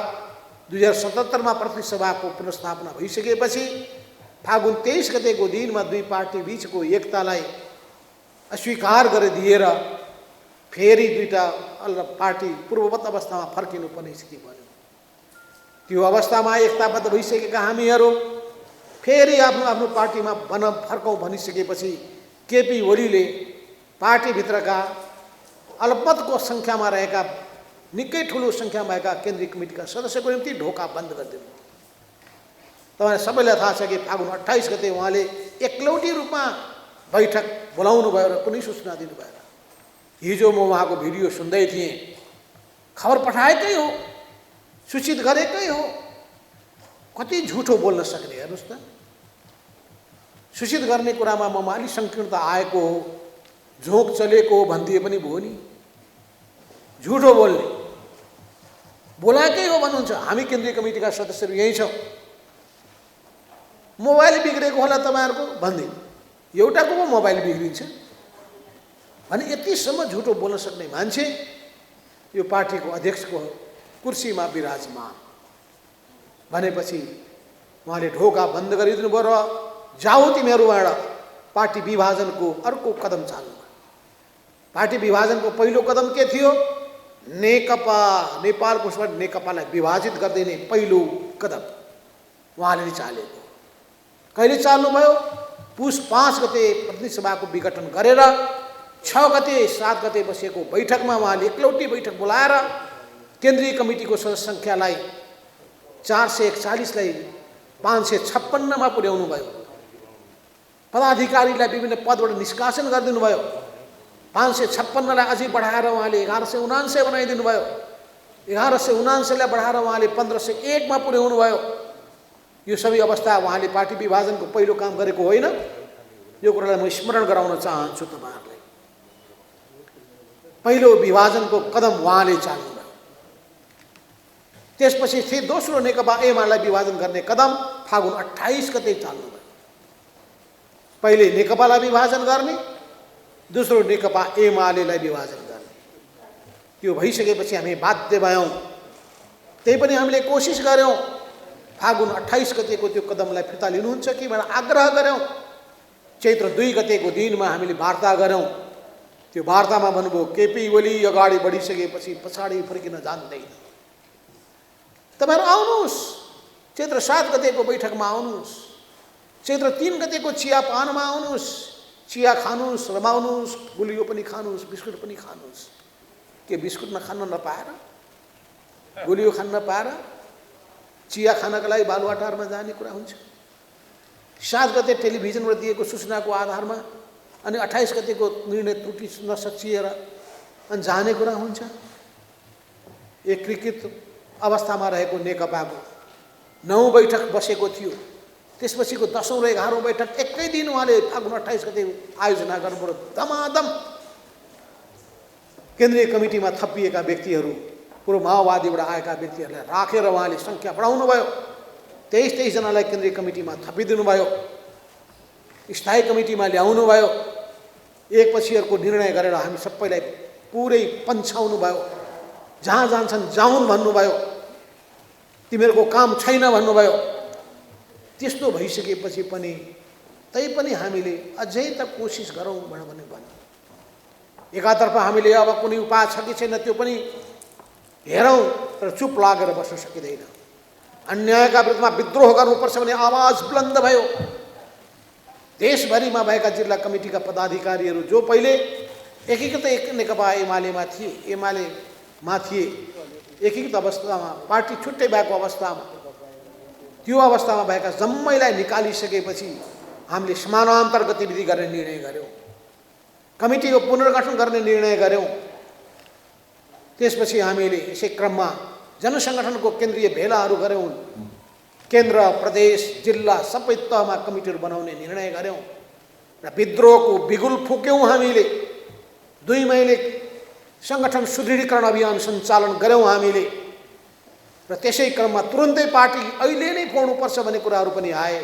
2077 मा प्रतिसभाको पुनर्स्थापना भइसकेपछि फागुन 23 गतेको दिनमा 2 पार्टी बीचको एकतालाई अस्वीकार गरिदिएर फेरि 2टा पार्टी पूर्ववत अवस्थामा फर्किनुपर्ने स्थिति बन्यो। त्यो अवस्थामा एकताबद्ध भइसकेका हामीहरू फेरि आफ्नो पार्टीमा फर्कौँ भनिसकेपछि केपी ओलीले पार्टीभित्रका अल्पमतको सङ्ख्यामा रहेका निकै ठुलो सङ्ख्यामा भएका केन्द्रीय कमिटीका सदस्यको निम्ति ढोका बन्द गरिदिनु। तपाईँलाई सबैलाई थाहा छ कि फागुन 28 गते उहाँले एकलौटी रूपमा बैठक बोलाउनु भयो र कुनै सूचना दिनु भएन। हिजो म उहाँको भिडियो सुन्दै थिएँ। खबर पठाएकै हो, सूचित गरेकै हो, कति झुठो बोल्न सक्ने हेर्नुहोस् त। सूचित गर्ने कुरामा ममा अलि सङ्कीर्णता आएको हो, झोक चलेको हो भनिदिए पनि भयो नि। झुठो बोल्ने, बोलाएकै हो भन्नुहुन्छ। हामी केन्द्रीय कमिटीका सदस्यहरू यहीँ छौँ, मोबाइल बिग्रेको होला तपाईँहरूको भन्दिनु, एउटाको पो मोबाइल बिग्रिन्छ भने यतिसम्म झुटो बोल्न सक्ने मान्छे यो पार्टीको अध्यक्षको कुर्सीमा विराजमान भनेपछि उहाँले ढोका बन्द गरिदिनु भयो र जाऊ तिमीहरूबाट पार्टी विभाजनको अर्को कदम चाल्नु। पार्टी विभाजनको पहिलो कदम के थियो? नेकपा, नेपालको नेकपालाई विभाजित गरिदिने पहिलो कदम उहाँले चालेको। कहिले चाल्नुभयो? पुस 5 गते प्रतिसभाको विघटन गरेर 6 गते 7 गते बसेको बैठकमा उहाँले एकलौटी बैठक बोलाएर केन्द्रीय कमिटीको सदस्य सङ्ख्यालाई 441 लाई 556 मा पुर्याउनु भयो। पदाधिकारीलाई विभिन्न पदबाट निष्कासन गरिदिनु भयो। 556 लाई अझै बढाएर उहाँले 1179 बनाइदिनु भयो। 1179 लाई बढाएर उहाँले 1501 मा पुर्याउनु भयो। यो सबै अवस्था उहाँले पार्टी विभाजनको पहिलो काम गरेको होइन। यो कुरालाई म स्मरण गराउन चाहन्छु तपाईँहरूलाई। पहिलो विभाजनको कदम उहाँले चाल्नुभयो। त्यसपछि फेरि दोस्रो नेकपा एमालेलाई विभाजन गर्ने कदम फागुन 28 गते चाल्नुभयो। पहिले नेकपालाई विभाजन गर्ने, दोस्रो नेकपा एमालेलाई विभाजन गर्ने। त्यो भइसकेपछि हामी बाध्य भयौँ। त्यही पनि हामीले कोसिस गऱ्यौँ फागुन 28 गतेको त्यो कदमलाई फिर्ता लिनुहुन्छ कि भनेर आग्रह गऱ्यौँ। चैत्र 2 गतेको दिनमा हामीले वार्ता गऱ्यौँ। त्यो वार्तामा भन्नुभयो केपी ओली अगाडि बढिसकेपछि पछाडि फर्किन जान्दैन। तपाईँहरू आउनुहोस्, चैत्र 7 गतेको बैठकमा आउनुहोस्, चैत्र 3 गतेको चियापानमा आउनुहोस्, चिया खानुहोस्, रमाउनुहोस्, गुलियो पनि खानुहोस्, बिस्कुट पनि खानुहोस्। के बिस्कुट नखान नपाएर, गुलियो खान नपाएर चिया खानका लागि बालुवाटारमा जाने कुरा हुन्छ? 7 गते टेलिभिजनबाट दिएको सूचनाको आधारमा अनि 28 गतेको निर्णय त्रुटि नसचिएर अनि जाने कुरा हुन्छ? एकीकृत अवस्थामा रहेको नेकपाको 9 बैठक बसेको थियो। त्यसपछिको 10औं र 11औं बैठक एकै दिन उहाँले फागुन 28 गते आयोजना गर्नुभयो। दमादम केन्द्रीय कमिटीमा थपिएका व्यक्तिहरू, पूर्व माओवादीबाट आएका व्यक्तिहरूलाई राखेर उहाँले सङ्ख्या बढाउनु भयो। 23 जनालाई केन्द्रीय कमिटीमा थपिदिनु भयो, स्थायी कमिटीमा ल्याउनु भयो। एकपछि अर्को निर्णय गरेर हामी सबैलाई पुरै पन्छाउनु भयो। जहाँ जान्छन् जाउन् भन्नुभयो, तिमीहरूको काम छैन भन्नुभयो। त्यस्तो भइसकेपछि पनि तैपनि हामीले अझै त कोसिस गरौँ भनेर भन्यो। एकातर्फ हामीले अब कुनै उपाय छ कि छैन त्यो पनि हेरौँ, तर चुप लागेर बस्न सकिँदैन। अन्यायका विरुद्धमा विद्रोह गर्नुपर्छ भन्ने आवाज बुलन्द भयो। देशभरिमा भएका जिल्ला कमिटीका पदाधिकारीहरू जो पहिले एकीकृत नेकपा एमालेमा थिए, एकीकृत अवस्थामा पार्टी छुट्टै भएको अवस्थामा, त्यो अवस्थामा भएका जम्मैलाई निकालिसकेपछि हामीले समानान्तर गतिविधि गर्ने निर्णय गर्यौँ। कमिटीको पुनर्गठन गर्ने निर्णय गर्यौँ। त्यसपछि हामीले यसै क्रममा जनसङ्गठनको केन्द्रीय भेलाहरू गर्यौँ। केन्द्र, प्रदेश, जिल्ला सबै तहमा कमिटीहरू बनाउने निर्णय गर्यौँ र विद्रोहको बिगुल फुक्यौँ। हामीले 2 महिने सङ्गठन सुदृढीकरण अभियान सञ्चालन गर्यौँ हामीले। र त्यसै क्रममा तुरुन्तै पार्टी अहिले नै फोड्नुपर्छ भन्ने कुराहरू पनि आए।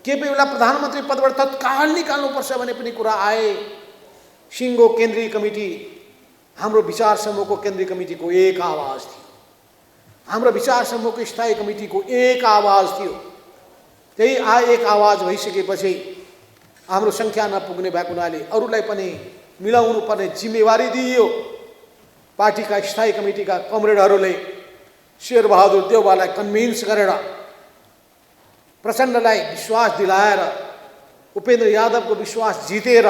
केपी ओलीलाई प्रधानमन्त्री पदबाट तत्काल निकाल्नुपर्छ भन्ने पनि कुरा आए। सिङ्गो केन्द्रीय कमिटी, हाम्रो विचार समूहको केन्द्रीय कमिटीको एक आवाज थियो। हाम्रो विचार समूहको स्थायी कमिटीको एक आवाज थियो। त्यही एक आवाज भइसकेपछि हाम्रो सङ्ख्या नपुग्ने भएको हुनाले अरूलाई पनि मिलाउनु पर्ने जिम्मेवारी दिइयो। पार्टीका स्थायी कमिटीका कमरेडहरूले शेरबहादुर देउवालाई कन्भिन्स गरेर, प्रचण्डलाई विश्वास दिलाएर, उपेन्द्र यादवको विश्वास जितेर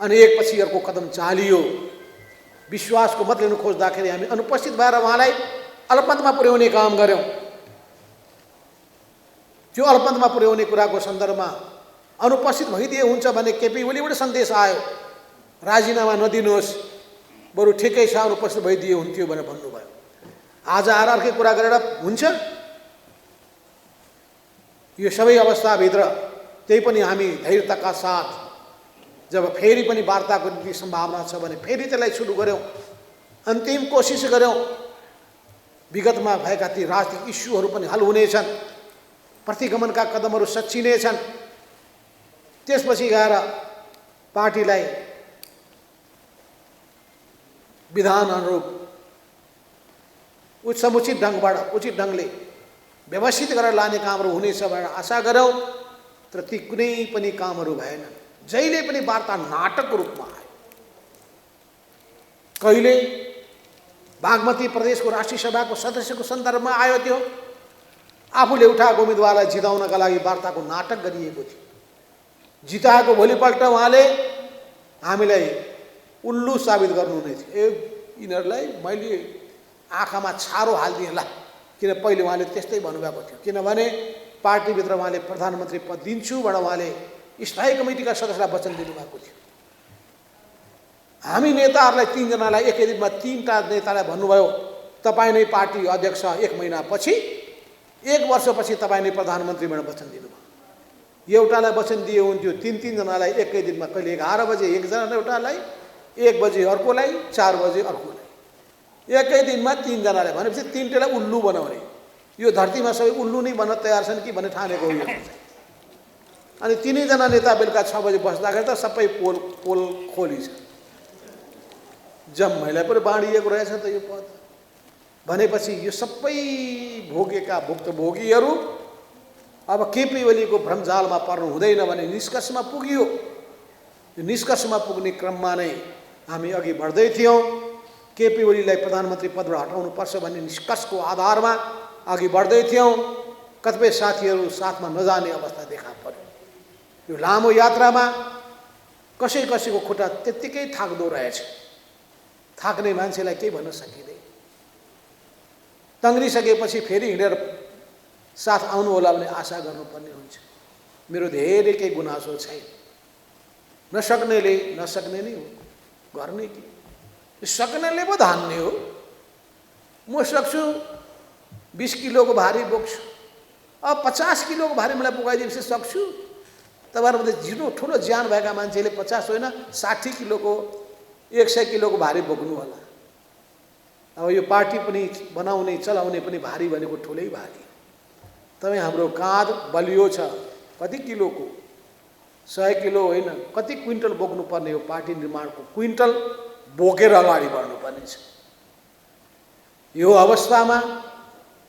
अनि एकपछि अर्को कदम चालियो। विश्वासको मत लिन खोज्दाखेरि हामी अनुपस्थित भएर उहाँलाई अल्पमतमा पुर्याउने काम गर्यौँ। त्यो अल्पमतमा पुर्याउने कुराको सन्दर्भमा अनुपस्थित भइदिए हुन्छ भने केपी ओलीबाट सन्देश आयो, राजीनामा नदिनुहोस्, बरु ठिकै छ अनुपस्थित भइदिए हुन्थ्यो भनेर भन्नुभयो। आज आएर अर्कै कुरा गरेर हुन्छ? यो सबै अवस्थाभित्र त्यही पनि हामी धैर्यताका साथ जब फेरि पनि वार्ताको निम्ति सम्भावना छ भने फेरि त्यसलाई सुरु गऱ्यौँ, अन्तिम कोसिस गऱ्यौँ। विगतमा भएका ती राजनीतिक इस्युहरू पनि हल हुनेछन्, प्रतिगमनका कदमहरू सच्चिनेछन्। त्यसपछि गएर पार्टीलाई विधान अनुरूप समुचित ढङ्गबाट, उचित ढङ्गले व्यवस्थित गरेर लाने कामहरू हुनेछ भनेर आशा गऱ्यौँ। तर ती कुनै पनि कामहरू भएनन्। जहिले पनि वार्ता नाटकको रूपमा आयो। कहिले बागमती प्रदेशको राष्ट्रिय सभाको सदस्यको सन्दर्भमा आयो, त्यो आफूले उठाएको उम्मेदवारलाई जिताउनका लागि वार्ताको नाटक गरिएको थियो। जिताएको भोलिपल्ट उहाँले हामीलाई उल्लु साबित गर्नुहुने थियो। यिनीहरूलाई मैले आँखामा छारो हालिदिएँ ल, किन पहिले उहाँले त्यस्तै भन्नुभएको थियो। किनभने पार्टीभित्र उहाँले प्रधानमन्त्री पद दिन्छु भनेर उहाँले स्थायी कमिटीका सदस्यलाई वचन दिनुभएको थियो। हामी नेताहरूलाई 3 जनालाई एकै दिनमा 3टा नेतालाई भन्नुभयो, तपाईँ नै पार्टी अध्यक्ष 1 महिनापछि, 1 वर्षपछि तपाईँ नै प्रधानमन्त्री भनेर वचन दिनुभयो। एउटालाई वचन दिए हुन्थ्यो, 3 जनालाई एकै दिनमा, कहिले 11 बजे एकजना एउटालाई, 1 बजे अर्कोलाई, 4 बजे अर्कोलाई, एकै दिनमा 3 जनालाई भनेपछि 3टेलाई उल्लु बनाउने। यो धरतीमा सबै उल्लु नै बन्न तयार छन् कि भन्ने ठानेको हो। अनि 3 जना नेता बेलुका 6 बजे बस्दाखेरि त सबै पोल खोली छ, जम्मैलाई पनि बाँडिएको रहेछ त यो पद भनेपछि यो सबै भोगेका भुक्तभोगीहरू अब केपी ओलीको भ्रमजालमा पर्नु हुँदैन भन्ने निष्कर्षमा पुगियो। यो निष्कर्षमा पुग्ने क्रममा नै हामी अघि बढ्दै थियौँ। केपी ओलीलाई प्रधानमन्त्री पदबाट हटाउनुपर्छ भन्ने निष्कर्षको आधारमा अघि बढ्दै थियौँ। कतिपय साथीहरू साथमा नजाने अवस्था देखा पर्यो। यो लामो यात्रामा कसैको खुट्टा त्यत्तिकै थाक्दो रहेछ। थाक्ने मान्छेलाई केही भन्न सकिँदैन। तङ्ग्रिसकेपछि फेरि हिँडेर साथ आउनु होला भन्ने आशा गर्नुपर्ने हुन्छ। मेरो धेरै केही गुनासो छैन। नसक्नेले नसक्ने नै हो, गर्ने कि सक्नेले पो धान्ने हो। म सक्छु 20 किलोको भारी बोक्छु, अब 50 किलोको भारी मलाई पुगाइदिएपछि सक्छु। तपाईँहरूमध्ये जिरो ठुलो ज्यान भएका मान्छेले 50 होइन 60 किलोको 100 किलोको भारी बोक्नु होला। अब यो पार्टी पनि बनाउने चलाउने पनि भारी भनेको ठुलै भारी। तपाईँ हाम्रो काँध बलियो छ, कति किलोको? 100 किलो होइन, कति क्विन्टल बोक्नुपर्ने हो? पार्टी निर्माणको क्विन्टल बोकेर अगाडि बढ्नुपर्ने छ। यो अवस्थामा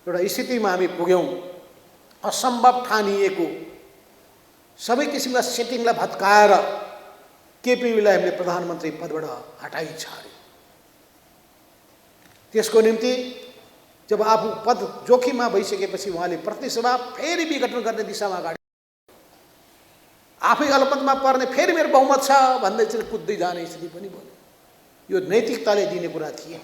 एउटा स्थितिमा हामी पुग्यौँ, असम्भव ठानिएको सबै किसिमका सेटिङलाई भत्काएर केपी ओलीलाई हामीले प्रधानमन्त्री पदबाट हटाइ छाड्यो। त्यसको निम्ति जब आफू पद जोखिममा भइसकेपछि उहाँले प्रतिसभा फेरि विघटन गर्ने दिशामा अगाडि, आफै अल्पमतमा पर्ने, फेरि मेरो बहुमत छ भन्दै चाहिँ कुद्दै जाने स्थिति पनि भयो। यो नैतिकताले दिने कुरा थिए।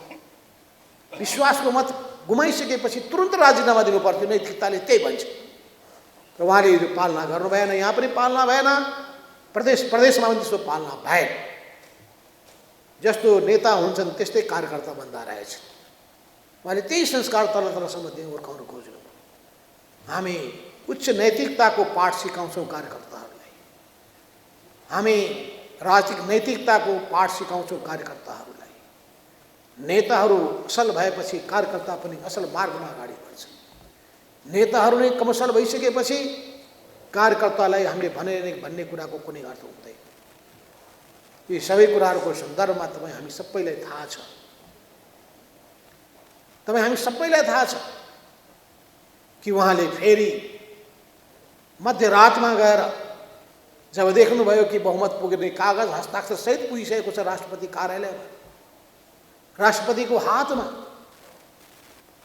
विश्वासको मत गुमाइसकेपछि तुरन्त राजीनामा दिनुपर्थ्यो, नैतिकताले त्यही भन्छ। र उहाँले यो पालना गर्नु भएन, यहाँ पनि पालना भएन, प्रदेशमा पनि त्यस्तो पालना भएन। जस्तो नेता हुन्छन् त्यस्तै कार्यकर्ता बन्दा रहेछन्। उहाँले त्यही संस्कार तल तलसम्म हुर्काउन खोज्नु। हामी उच्च नैतिकताको पाठ सिकाउँछौँ कार्यकर्ताहरूलाई, हामी राजनीतिक नैतिकताको पाठ सिकाउँछौँ कार्यकर्ताहरूलाई। नेताहरू असल भएपछि कार्यकर्ता पनि असल मार्गमा अगाडि बढ्छ। नेताहरू नै कमसल भइसकेपछि कार्यकर्तालाई हामीले भन्ने कुराको कुनै अर्थ हुँदैन। यी सबै कुराहरूको सन्दर्भमा हामी सबैलाई थाहा छ, हामी सबैलाई थाहा छ कि उहाँले फेरि मध्यरातमा गएर जब देख्नुभयो कि बहुमत पुग्ने कागज हस्ताक्षर सहित पुगिसकेको छ राष्ट्रपति कार्यालयमा, राष्ट्रपतिको हातमा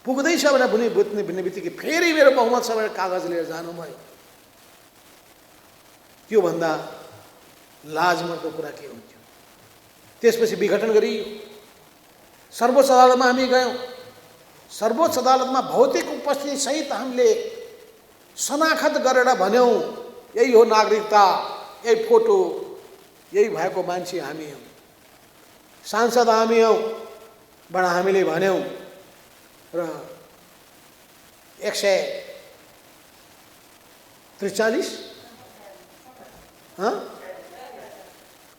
पुग्दैछ भनेर भन्ने बित्तिकै फेरि मेरो बहुमत छ भनेर कागज लिएर जानुभयो। त्योभन्दा लाजमर्दो कुरा के हुन्थ्यो? त्यसपछि विघटन गरियो। सर्वोच्च अदालतमा हामी गयौँ। सर्वोच्च अदालतमा भौतिक उपस्थिति सहित हामीले शनाखत गरेर भन्यौँ यही हो नागरिकता, यही फोटो, यही भएको मान्छे हामी हौँ, सांसद हामी हौँ भनेर हामीले भन्यौँ। र 143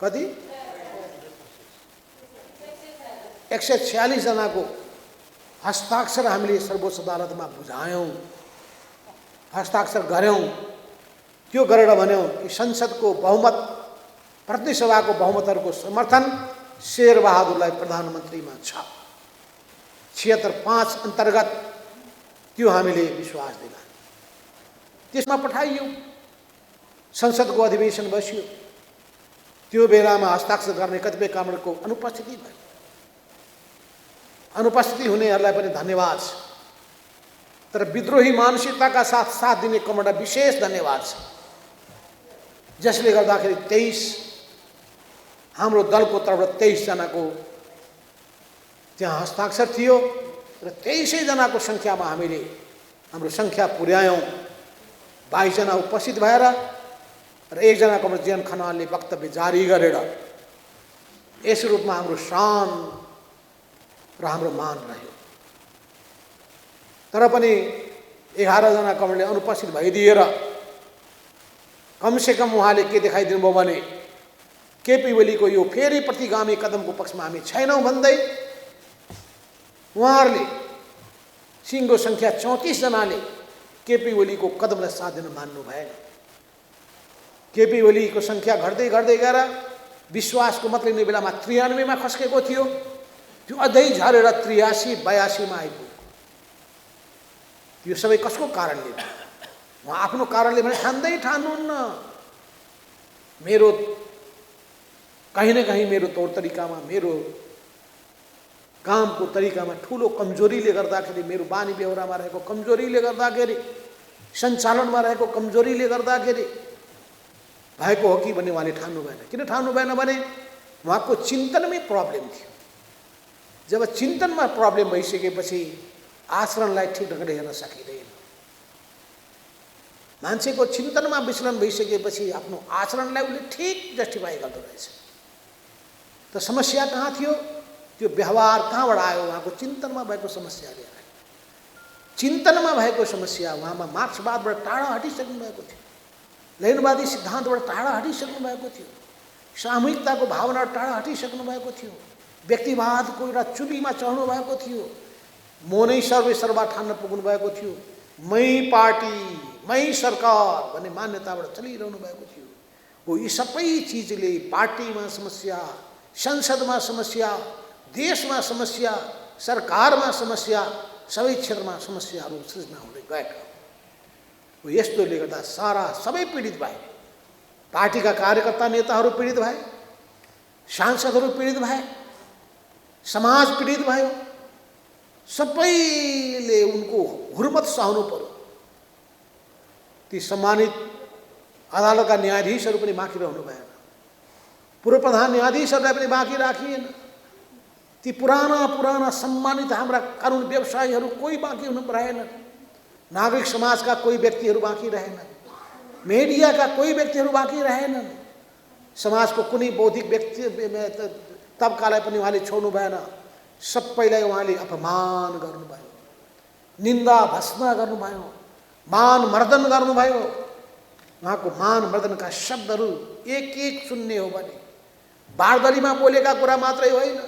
कति 146 जनाको हस्ताक्षर हामीले सर्वोच्च अदालतमा बुझायौँ, हस्ताक्षर गऱ्यौँ। त्यो गरेर भन्यौँ कि संसदको बहुमत, प्रतिसभाको बहुमतहरूको समर्थन शेरबहादुरलाई प्रधानमन्त्रीमा छ। 76-5 अन्तर्गत त्यो हामीले विश्वास दिलायौँ। त्यसमा पठाइयो, संसदको अधिवेशन बस्यो। त्यो बेलामा हस्ताक्षर गर्ने कतिपय कामहरूको अनुपस्थिति भयो। अनुपस्थिति हुनेहरूलाई पनि धन्यवाद छ, तर विद्रोही मानसिकताका साथ साथ दिने कमरेडलाई विशेष धन्यवाद छ, जसले गर्दाखेरि 23 हाम्रो दलको तर्फबाट 23 जनाको त्यहाँ हस्ताक्षर थियो र 23 जनाको सङ्ख्यामा हामीले हाम्रो सङ्ख्या पुर्यायौँ। 22 जना उपस्थित भएर र 1 जना कमरेड जीवन खनालले वक्तव्य जारी गरेर यस रूपमा हाम्रो शान र हाम्रो मान रह्यो। तर पनि 11 जना कमरेडले अनुपस्थित भइदिएर कमसेकम उहाँले के देखाइदिनु भयो भने केपी ओलीको यो फेरि प्रतिगामी कदमको पक्षमा हामी छैनौँ भन्दै उहाँहरूले सिङ्गो सङ्ख्या 34 जनाले केपी ओलीको कदमलाई साथ दिन मान्नु भएन। केपी ओलीको सङ्ख्या घट्दै घट्दै गएर विश्वासको मत लिने बेलामा 93 मा खस्केको थियो, त्यो अझै झरेर 83-82 मा आइपुग्यो। यो सबै कसको कारणले? उहाँ आफ्नो कारणले भने ठान्नुहुन्न। मेरो कहीँ न कहीँ मेरो तौर तरिकामा, मेरो कामको तरिकामा ठुलो कमजोरीले गर्दाखेरि, मेरो बानी बेहोरामा रहेको कमजोरीले गर्दाखेरि, सञ्चालनमा रहेको कमजोरीले गर्दाखेरि भएको हो कि भन्ने उहाँले ठान्नु भएन। किन ठान्नु भएन भने उहाँको चिन्तनमै प्रब्लम थियो। जब चिन्तनमा प्रब्लम भइसकेपछि आचरणलाई ठिक ढङ्गले हेर्न सकिँदैन। मान्छेको चिन्तनमा विचलन भइसकेपछि आफ्नो आचरणलाई उसले ठिक जस्टिफाई गर्दो रहेछ। त समस्या कहाँ थियो? त्यो व्यवहार कहाँबाट आयो? उहाँको चिन्तनमा भएको समस्याले आयो। चिन्तनमा भएको समस्या, उहाँमा मार्क्सवादबाट टाढा हटिसक्नु भएको थियो, लैनवादी सिद्धान्तबाट टाढा हटिसक्नु भएको थियो, सामूहिकताको भावनाबाट टाढा हटिसक्नु भएको थियो, व्यक्तिवादको एउटा चुलीमा चढ्नु भएको थियो, म नै सर्वेसर्वा ठान्न पुग्नु भएको थियो, मै पार्टी मै सरकार भन्ने मान्यताबाट चलिरहनु भएको थियो। हो यी सबै चिजले पार्टीमा समस्या, संसदमा समस्या, देशमा समस्या, सरकारमा समस्या, सबै क्षेत्रमा समस्याहरू सृजना हुँदै गएका हो। यस्तोले गर्दा सारा सबै पीडित भए। पार्टीका कार्यकर्ता नेताहरू पीडित भए, सांसदहरू पीडित भए, समाज पीडित भयो, सबैले उनको हुर्मत सहनु पर्यो। ती सम्मानित अदालतका न्यायाधीशहरू पनि बाँकी रहनु भएन, पूर्व प्रधान न्यायाधीशहरूलाई पनि बाँकी राखिएन, ती पुराना सम्मानित हाम्रा कानुन व्यवसायीहरू कोही बाँकी हुनु रहेनन्, नागरिक समाजका कोही व्यक्तिहरू बाँकी रहेनन्, मिडियाका कोही व्यक्तिहरू बाँकी रहेनन्, समाजको कुनै बौद्धिक व्यक्ति तबकालाई पनि उहाँले छोड्नु भएन। सबैलाई उहाँले अपमान गर्नुभयो, निन्दा भस्म गर्नुभयो, मान मर्दन गर्नुभयो। उहाँको मान मर्दनका शब्दहरू एक एक सुन्ने हो भने बारदलीमा बोलेका कुरा मात्रै होइन,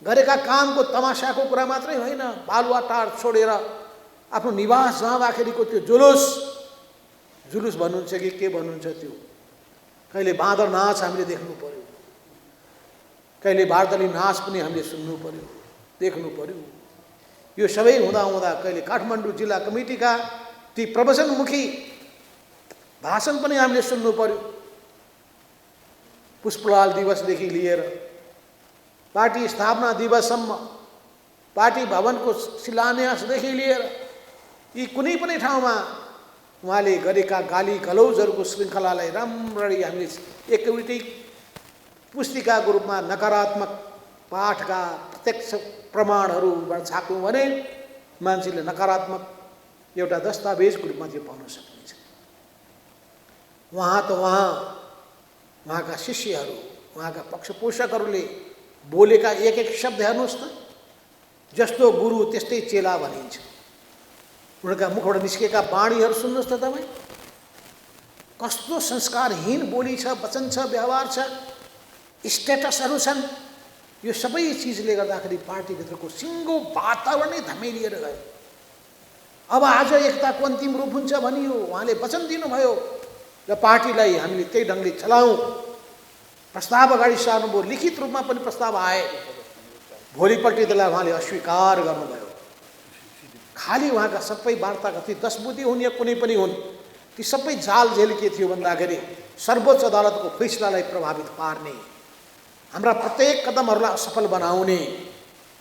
गरेका कामको तमासाको कुरा मात्रै होइन, बालुवाटार छोडेर आफ्नो निवास जाँदाखेरिको त्यो जुलुस भन्नुहुन्छ कि के भन्नुहुन्छ, त्यो कहिले बाँदर नाच हामीले देख्नु पर्यो, कहिले बारदली नाच पनि हामीले सुन्नु पर्यो, देख्नु पर्यो। यो सबै हुँदा कहिले काठमाडौँ जिल्ला कमिटीका ती प्रवचनमुखी भाषण पनि हामीले सुन्नु पर्यो। पुष्पलाल दिवसदेखि लिएर पार्टी स्थापना दिवससम्म, पार्टी भवनको शिलान्यासदेखि लिएर यी कुनै पनि ठाउँमा उहाँले गरेका गाली गलौजहरूको श्रृङ्खलालाई राम्ररी हामीले एकैवटै पुस्तिकाको रूपमा नकारात्मक पाठका प्रत्यक्ष प्रमाणहरूबाट छाप्यौँ भने मान्छेले नकारात्मक एउटा दस्तावेजको रूपमा त्यो पाउन सक्नुहुन्छ। उहाँका शिष्यहरू, उहाँका पक्षपोषकहरूले बोलेका एक एक शब्द हेर्नुहोस् त, जस्तो गुरु त्यस्तै चेला भनिन्छ। उनका मुखबाट निस्केका बाणीहरू सुन्नुहोस् त तपाईँ, कस्तो संस्कारहीन बोली छ, वचन छ, व्यवहार छ, स्टेटसहरू छन्। यो सबै चिजले गर्दाखेरि पार्टीभित्रको सिङ्गो वातावरण नै धमेलिएर गयो। अब आज एकताको अन्तिम रूप हुन्छ भनियो, उहाँले वचन दिनुभयो र पार्टीलाई हामीले त्यही ढङ्गले चलाउँ। प्रस्ताव अगाडि सार्नुभयो, लिखित रूपमा पनि प्रस्ताव आए, भोलिपल्ट त्यसलाई उहाँले अस्वीकार गर्नुभयो। खालि उहाँका सबै वार्ता कति 10 बुद्धि हुन् या कुनै पनि हुन्, ती सबै जाल झेल के थियो भन्दाखेरि सर्वोच्च अदालतको फैसलालाई प्रभावित पार्ने, हाम्रा प्रत्येक कदमहरूलाई असफल बनाउने,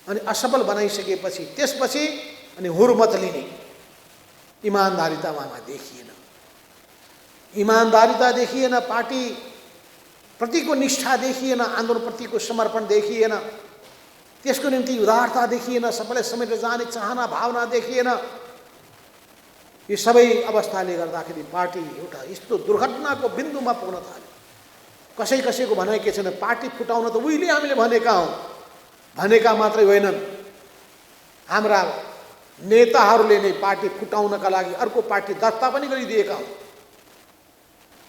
अनि असफल बनाइसकेपछि त्यसपछि अनि हुर्मत लिने। इमान्दारिता उहाँमा देखिएन, इमान्दारिता देखिएन, पार्टी प्रतिको निष्ठा देखिएन, आन्दोलनप्रतिको समर्पण देखिएन, त्यसको निम्ति उदारता देखिएन, सबैलाई समेटेर जाने चाहना भावना देखिएन। यो सबै अवस्थाले गर्दाखेरि पार्टी एउटा यस्तो दुर्घटनाको बिन्दुमा पुग्न थाल्यो। कसैको भनाइ के छैन, पार्टी फुटाउन त उहिले हामीले भनेका हौँ, भनेका मात्रै होइनन्, हाम्रा नेताहरूले नै पार्टी फुटाउनका लागि अर्को पार्टी दर्ता पनि गरिदिएका हुन्।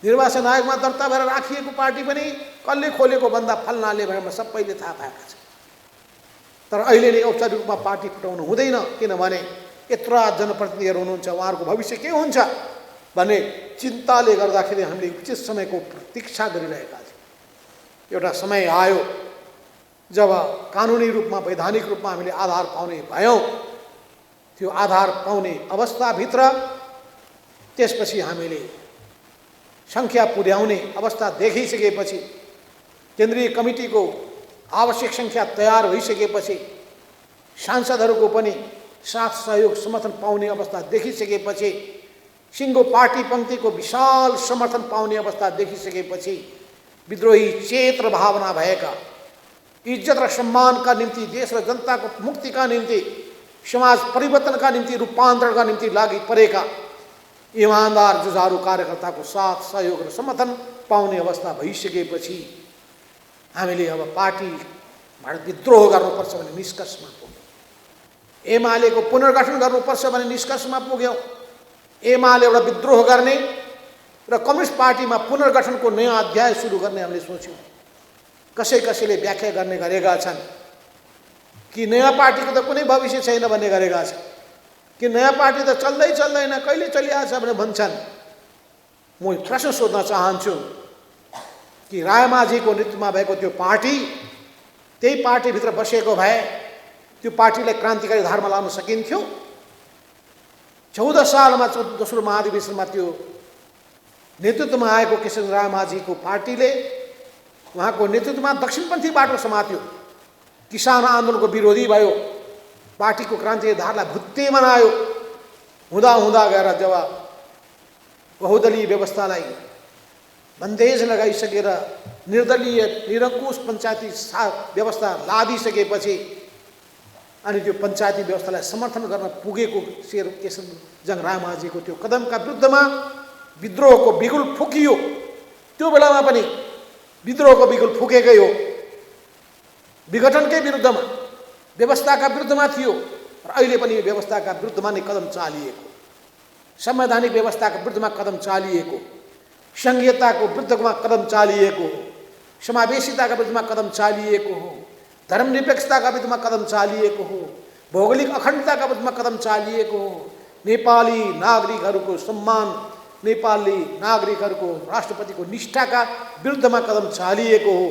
निर्वाचन आयोगमा दर्ता भएर राखिएको पार्टी पनि कसले खोलेको भन्दा फल्नाले भनेर सबैले थाहा पाएका छन्। तर अहिले नै औपचारिक रूपमा पार्टी फुटाउनु हुँदैन, किनभने यत्रा जनप्रतिनिधिहरू हुनुहुन्छ, उहाँहरूको भविष्य के हुन्छ भन्ने चिन्ताले गर्दाखेरि हामीले उचित समयको प्रतीक्षा गरिरहेका छौँ। एउटा समय आयो जब कानुनी रूपमा वैधानिक रूपमा हामीले आधार पाउने भयौँ। त्यो आधार पाउने अवस्थाभित्र त्यसपछि हामीले सङ्ख्या पुर्याउने अवस्था देखिसकेपछि, केन्द्रीय कमिटीको आवश्यक सङ्ख्या तयार भइसकेपछि, सांसदहरूको पनि साथ सहयोग समर्थन पाउने अवस्था देखिसकेपछि, सिङ्गो पार्टी पङ्क्तिको विशाल समर्थन पाउने अवस्था देखिसकेपछि, विद्रोही चेत र भावना भएका, इज्जत र सम्मानका निम्ति, देश र जनताको मुक्तिका निम्ति, समाज परिवर्तनका निम्ति, रूपान्तरणका निम्ति लागि परेका इमान्दार जुझारू कार्यकर्ताको साथ सहयोग र समर्थन पाउने अवस्था भइसकेपछि हामीले अब पार्टीबाट भारत विद्रोह गर्नुपर्छ भन्ने निष्कर्षमा पुग्यौँ। एमालेको पुनर्गठन गर्नुपर्छ भन्ने निष्कर्षमा पुग्यौँ। एमाले एउटा विद्रोह गर्ने र कम्युनिस्ट पार्टीमा पुनर्गठनको नयाँ अध्याय सुरु गर्ने हामीले सोच्यौँ। कसैले व्याख्या गर्ने गरेका छन् कि नयाँ पार्टीको त कुनै भविष्य छैन भन्ने गरेका छन्, कि नयाँ पार्टी त चल्दैन, कहिले चलिआछ भनेर भन्छन्। म प्रश्न सोध्न चाहन्छु कि रायमाझीको नेतृत्वमा भएको त्यो पार्टी, त्यही पार्टीभित्र बसेको भए त्यो पार्टीलाई क्रान्तिकारी धारमा लान सकिन्थ्यो? 14 सालमा दोस्रो महाधिवेशनमा त्यो नेतृत्वमा आएको केशरी रायमाझीको पार्टीले उहाँको नेतृत्वमा दक्षिणपन्थी बाटो समात्यो, किसान आन्दोलनको विरोधी भयो, पार्टीको क्रान्तिकारी धारलाई भुत्ते बनायो। हुँदा गएर जब बहुदलीय व्यवस्थालाई बन्देज लगाइसकेर निर्दलीय निरङ्कुश पञ्चायती व्यवस्था लादिसकेपछि अनि त्यो पञ्चायती व्यवस्थालाई समर्थन गर्न पुगेको केशरजंग रायमाझीको त्यो कदमका विरुद्धमा विद्रोहको बिगुल फुकियो। त्यो बेलामा पनि विद्रोहको बिगुल फुकेकै हो, विघटनकै विरुद्धमा, व्यवस्थाका विरुद्धमा थियो। र अहिले पनि व्यवस्थाका विरुद्धमा नै कदम चालिएको, संवैधानिक व्यवस्थाका विरुद्धमा कदम चालिएको, संघीयताको विरुद्धमा कदम चालिएको हो, समावेशिताका विरुद्धमा कदम चालिएको हो, धर्मनिरपेक्षताका विरुद्धमा कदम चालिएको हो, भौगोलिक अखण्डताका विरुद्धमा कदम चालिएको हो, नेपाली नागरिकहरूको सम्मान, नेपाली नागरिकहरूको राष्ट्रपतिको निष्ठाका विरुद्धमा कदम चालिएको हो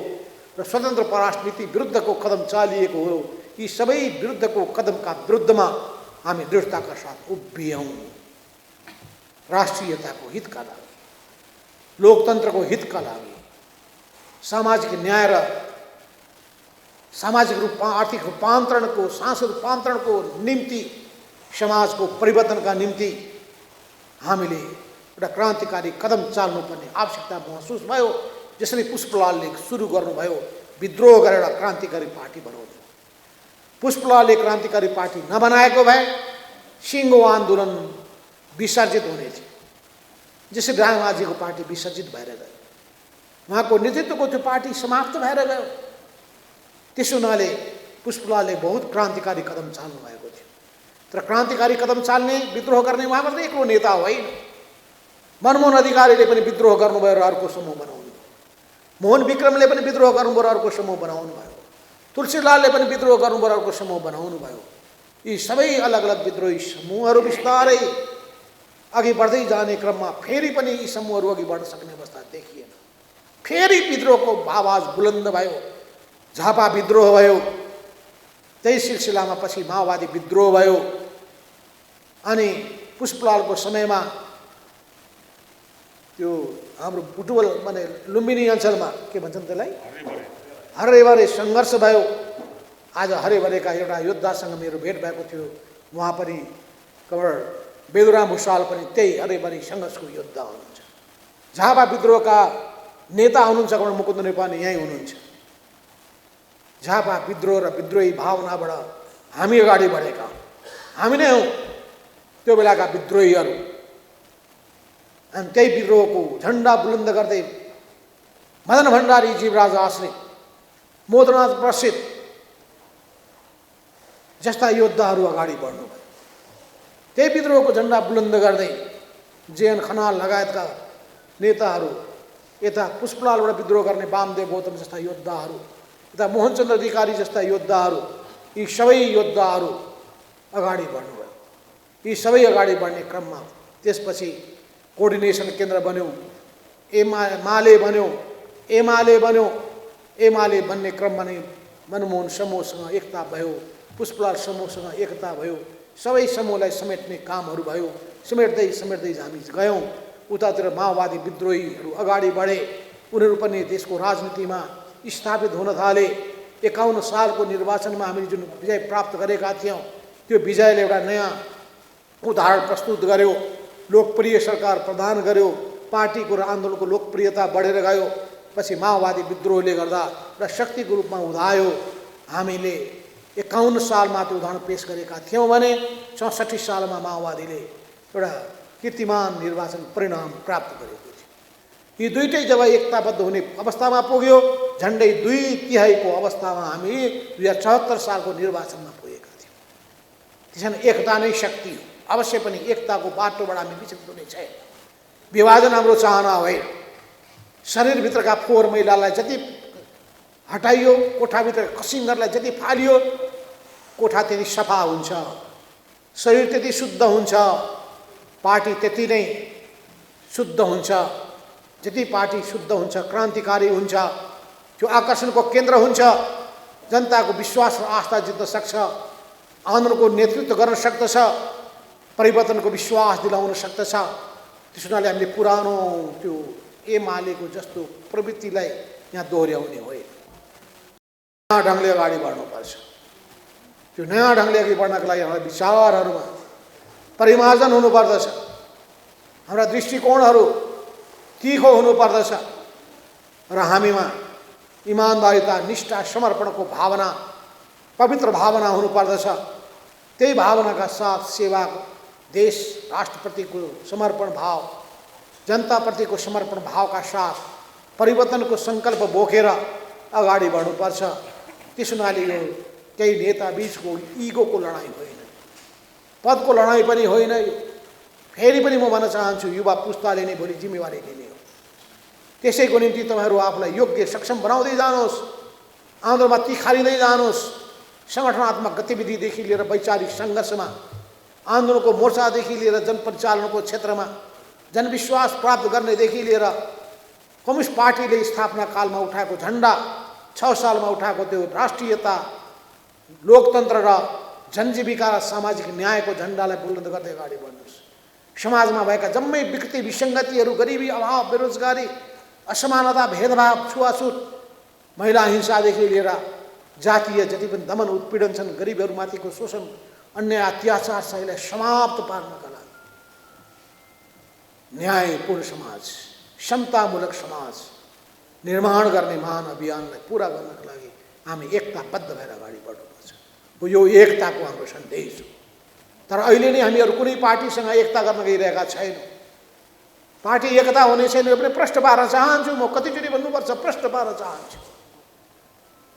र स्वतन्त्र परराष्ट्र नीति विरुद्धको कदम चालिएको हो। यी सबै विरुद्धको कदमका विरुद्धमा हामी दृढताका साथ उभियौँ। राष्ट्रियताको हितका लागि, लोकतन्त्रको हितका लागि, सामाजिक न्याय र सामाजिक आर्थिक रूपान्तरणको, सांस्कृतिक रूपान्तरणको निम्ति, समाजको परिवर्तनका निम्ति हामीले एउटा क्रान्तिकारी कदम चाल्नुपर्ने आवश्यकता महसुस भयो। जसरी पुष्पलालले सुरु गर्नुभयो, विद्रोह गरेर क्रान्तिकारी पार्टी बनाउनु। पुष्पलालले क्रान्तिकारी पार्टी नबनाएको भए सिङ्गो आन्दोलन विसर्जित हुने थियो। जसरी रायमाझीको पार्टी विसर्जित भएर गयो, उहाँको नेतृत्वको त्यो पार्टी समाप्त भएर गयो। त्यसो हुनाले पुष्पलालले बहुत क्रान्तिकारी कदम चाल्नु भएको थियो। तर क्रान्तिकारी कदम चाल्ने, विद्रोह गर्ने उहाँ मात्रै एक्लो नेता होइन। मनमोहन अधिकारीले पनि विद्रोह गर्नुभयो र अर्को समूह बनाउनु, मोहन विक्रमले पनि विद्रोह गर्नुभयो र अर्को समूह बनाउनु भयो, तुलसीलालले पनि विद्रोह गर्नुभयो र अर्को समूह बनाउनु भयो। यी सबै अलग अलग विद्रोही समूहहरू बिस्तारै अघि बढ्दै जाने क्रममा फेरि पनि यी समूहहरू अघि बढ्न सक्ने अवस्था देखिएन। फेरि विद्रोहको आवाज बुलन्द भयो, झापा विद्रोह भयो, त्यही सिलसिलामा पछि माओवादी विद्रोह भयो। अनि पुष्पलालको समयमा त्यो हाम्रो बुटवल माने लुम्बिनी अञ्चलमा के भन्छन् त्यसलाई, हरेभरे सङ्घर्ष भयो। आज हरेभरेका एउटा योद्धासँग मेरो भेट भएको थियो, उहाँ पनि कमर बेदुराम भुषाल पनि त्यही हरेभरे सङ्घर्षको योद्धा हुनुहुन्छ। झापा विद्रोहका नेता हुनुहुन्छ कमर मुकुन्द नेपाली, यहीँ हुनुहुन्छ। झापा विद्रोह र विद्रोही भावनाबाट हामी अगाडि बढेका हौँ, हामी नै हौँ त्यो बेलाका विद्रोहीहरू। अनि त्यही विद्रोहको झन्डा बुलन्द गर्दै मदन भण्डारी, जीवराज आश्रित, मोदनाथ प्रसिद्ध जस्ता योद्धाहरू अगाडि बढ्नुभयो। त्यही विद्रोहको झन्डा बुलन्द गर्दै जेएन खनाल लगायतका नेताहरू, यता पुष्पलालबाट विद्रोह गर्ने वामदेव गौतम जस्ता योद्धाहरू, यता मोहनचन्द्र अधिकारी जस्ता योद्धाहरू, यी सबै योद्धाहरू अगाडि बढ्नुभयो। यी सबै अगाडि बढ्ने क्रममा त्यसपछि कोअर्डिनेसन केन्द्र बन्यो, एमाले बन्यो। एमाले बन्ने क्रममा नै मनमोहन समूहसँग एकता भयो, पुष्पलाल समूहसँग एकता भयो, सबै समूहलाई समेट्ने कामहरू भयो। समेट्दै हामी गयौँ। उतातिर माओवादी विद्रोहीहरू अगाडि बढे, उनीहरू पनि देशको राजनीतिमा स्थापित हुन थाले। 51 सालको निर्वाचनमा हामीले जुन विजय प्राप्त गरेका थियौँ, त्यो विजयले एउटा नयाँ उदाहरण प्रस्तुत गर्यो, लोकप्रिय सरकार प्रदान गर्यो, पार्टीको र आन्दोलनको लोकप्रियता बढेर गयो। पछि माओवादी विद्रोहले गर्दा र शक्तिको रूपमा उदायो। हामीले 51 सालमा त्यो उदाहरण पेश गरेका थियौँ भने 64 सालमा माओवादीले एउटा कीर्तिमान निर्वाचन परिणाम प्राप्त गरेको थियो। यी दुईटै जब एकताबद्ध हुने अवस्थामा पुग्यो, झन्डै 2/3 अवस्थामा हामी 2074 सालको निर्वाचनमा पुगेका थियौँ। त्यसैले एकता नै शक्ति हो। अवश्य पनि एकताको बाटोबाट हामी विचलित हुने छैन। विभाजन हाम्रो चाहना होइन। शरीरभित्रका फोहोर मैलालाई जति हटाइयो, कोठाभित्र कसिङ्गरलाई जति फालियो, कोठा त्यति सफा हुन्छ, शरीर त्यति शुद्ध हुन्छ, पार्टी त्यति नै शुद्ध हुन्छ। जति पार्टी शुद्ध हुन्छ, क्रान्तिकारी हुन्छ, त्यो आकर्षणको केन्द्र हुन्छ, जनताको विश्वास र आस्था जित्न सक्छ, आन्दोलनको नेतृत्व गर्न सक्दछ, परिवर्तनको विश्वास दिलाउन सक्दछ। त्यस हुनाले हामीले पुरानो त्यो एमालेको जस्तो प्रवृत्तिलाई यहाँ दोहोऱ्याउने होइन। नयाँ ढङ्गले अगाडि बढ्नुपर्छ। त्यो नयाँ ढङ्गले अघि बढ्नका लागि हाम्रा विचारहरूमा परिमार्जन हुनुपर्दछ। हाम्रा दृष्टिकोणहरू तीखो हुनुपर्दछ र हामीमा इमानदारिता, निष्ठा, समर्पणको भावना, पवित्र भावना हुनुपर्दछ। त्यही भावनाका साथ सेवा, देश राष्ट्रप्रतिको समर्पण भाव, जनताप्रतिको समर्पण भावका साथ परिवर्तनको सङ्कल्प बोकेर अगाडि बढ्नुपर्छ। त्यस हुनाले यो केही नेता बीचको इगोको लडाइँ होइन, पदको लडाइँ पनि होइन। फेरि पनि म भन्न चाहन्छु, युवा पुस्ताले नै भोलि जिम्मेवारी लिने हो। त्यसैको निम्ति तपाईँहरू आफूलाई योग्य, सक्षम बनाउँदै जानुहोस्, आन्दोलनमा तिखारिँदै जानुहोस्। सङ्गठनात्मक गतिविधिदेखि लिएर वैचारिक सङ्घर्षमा, आन्दोलनको मोर्चादेखि लिएर जनपरिचालनको क्षेत्रमा जनविश्वास प्राप्त गर्नेदेखि लिएर कम्युनिस्ट पार्टीले स्थापना कालमा उठाएको झन्डा, 6 सालमा उठाएको त्यो राष्ट्रियता, लोकतन्त्र र जनजीविका र सामाजिक न्यायको झन्डालाई बुलन्द गर्दै अगाडि बढ्नुहोस्। समाजमा भएका जम्मै विकृति, विसङ्गतिहरू, गरिबी, अभाव, बेरोजगारी, असमानता, भेदभाव, छुवाछुत, महिला हिंसादेखि लिएर जातीय जति पनि दमन उत्पीडन छन्, गरिबहरूमाथिको शोषण, अन्याय, अत्याचार यसलाई समाप्त पार्नका लागि न्यायपूर्ण समाज, समतामूलक समाज निर्माण गर्ने महान अभियानलाई पुरा गर्नका लागि हामी एकताबद्ध भएर अगाडि बढ्नुपर्छ। यो एकताको हाम्रो सन्देश हो। तर अहिले नै हामीहरू कुनै पार्टीसँग एकता गर्न गइरहेका छैनौँ। पार्टी एकता हुने छैन भने प्रश्न पार्न चाहन्छु, म कतिचोटि भन्नुपर्छ, प्रश्न पार्न चाहन्छु।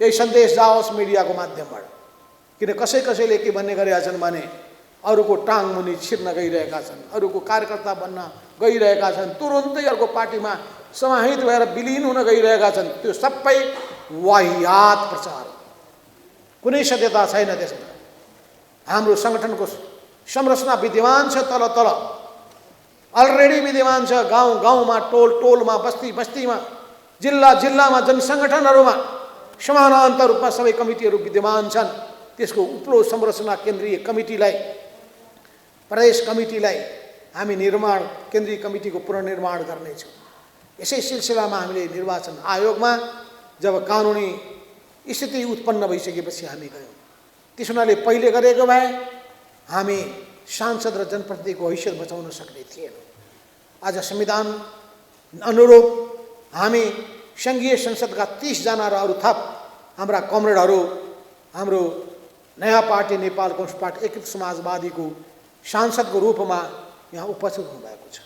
यही सन्देश जाओस् मिडियाको माध्यमबाट। किन कसैले के भन्ने गरेका छन् भने अरूको टाङ मुनि छिर्न गइरहेका छन्, अरूको कार्यकर्ता बन्न गइरहेका छन्, तुरुन्तै अर्को पार्टीमा समाहित भएर विलिन हुन गइरहेका छन्। त्यो सबै वाहियात प्रचार हो। कुनै सत्यता छैन त्यसमा। हाम्रो सङ्गठनको संरचना विद्यमान छ, तल तल अलरेडी विद्यमान छ। गाउँ गाउँमा, टोल टोलमा, बस्ती बस्तीमा, जिल्ला जिल्लामा, जनसङ्गठनहरूमा समानान्तर रूपमा सबै कमिटीहरू विद्यमान छन्। त्यसको उपलो संरचना केन्द्रीय कमिटीलाई, प्रदेश कमिटीलाई हामी निर्माण, केन्द्रीय कमिटीको पुनर्निर्माण गर्नेछौँ। यसै सिलसिलामा हामीले निर्वाचन आयोगमा जब कानुनी स्थिति उत्पन्न भइसकेपछि हामी गयौँ। त्यस हुनाले पहिले गरेको भए हामी सांसद र जनप्रतिनिधिको हैसियत बचाउन सक्ने थिएनौँ। आज संविधान अनुरूप हामी सङ्घीय संसदका 30 जना र अरू थप हाम्रा कमरेडहरू हाम्रो नयाँ पार्टी नेपाल कम्युनिस्ट पार्टी एकीकृत समाजवादीको सांसदको रूपमा यहाँ उपस्थित हुनुभएको छ।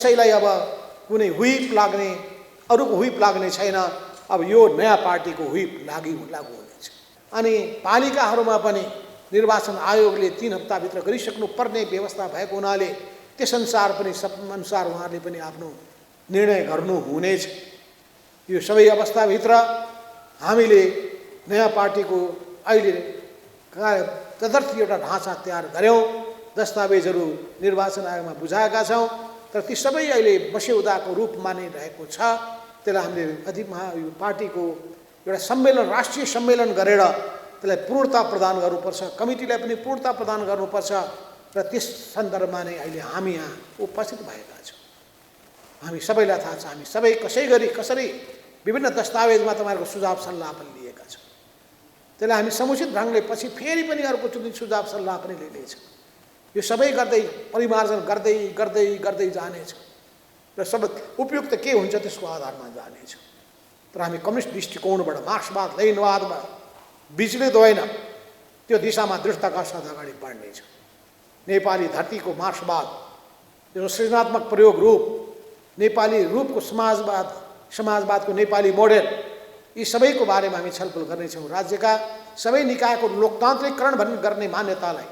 त्यसैलाई अब कुनै हुइप लाग्ने, अरूको हुइप लाग्ने छैन। अब यो नयाँ पार्टीको हुइप लागु हुनेछ। अनि पालिकाहरूमा पनि निर्वाचन आयोगले 3 हप्ताभित्र गरिसक्नु पर्ने व्यवस्था भएको हुनाले त्यसअनुसार पनि अनुसार उहाँहरूले पनि आफ्नो निर्णय गर्नु हुनेछ। यो सबै अवस्थाभित्र हामीले नयाँ पार्टीको अहिले तदर्थ एउटा ढाँचा तयार गऱ्यौँ। दस्तावेजहरू निर्वाचन आयोगमा बुझाएका छौँ। तर ती सबै अहिले मस्यौदाको रूपमा नै रहेको छ। त्यसलाई हामीले यो पार्टीको एउटा सम्मेलन, राष्ट्रिय सम्मेलन गरेर त्यसलाई पूर्णता प्रदान गर्नुपर्छ, कमिटीलाई पनि पूर्णता प्रदान गर्नुपर्छ। र त्यस सन्दर्भमा नै अहिले हामी यहाँ उपस्थित भएका छौँ। हामी सबैलाई थाहा छ, हामी सबै कसरी विभिन्न दस्तावेजमा तपाईँहरूको सुझाव सल्लाह पनि लिएका छौँ। त्यसलाई हामी समुचित ढङ्गले पछि फेरि पनि अर्को सुझाव सल्लाह पनि लिनेछौँ। यो सबै गर्दै परिमार्जन गर्दै गर्दै गर्दै जानेछ र सब उपयुक्त के हुन्छ त्यसको आधारमा जानेछ। तर हामी कम्युनिस्ट दृष्टिकोणबाट, मार्क्सवाद लेनिनवादमा विचलित होइन, त्यो दिशामा दृढताका साथ अगाडि बढ्नेछ। नेपाली धरतीको मार्क्सवाद, यो सृजनात्मक प्रयोग रूप नेपाली रूपको समाजवादको नेपाली मोडेल, यी सबैको बारेमा हामी छलफल गर्नेछौँ। राज्यका सबै निकायको लोकतान्त्रिकरण गर्ने मान्यतालाई,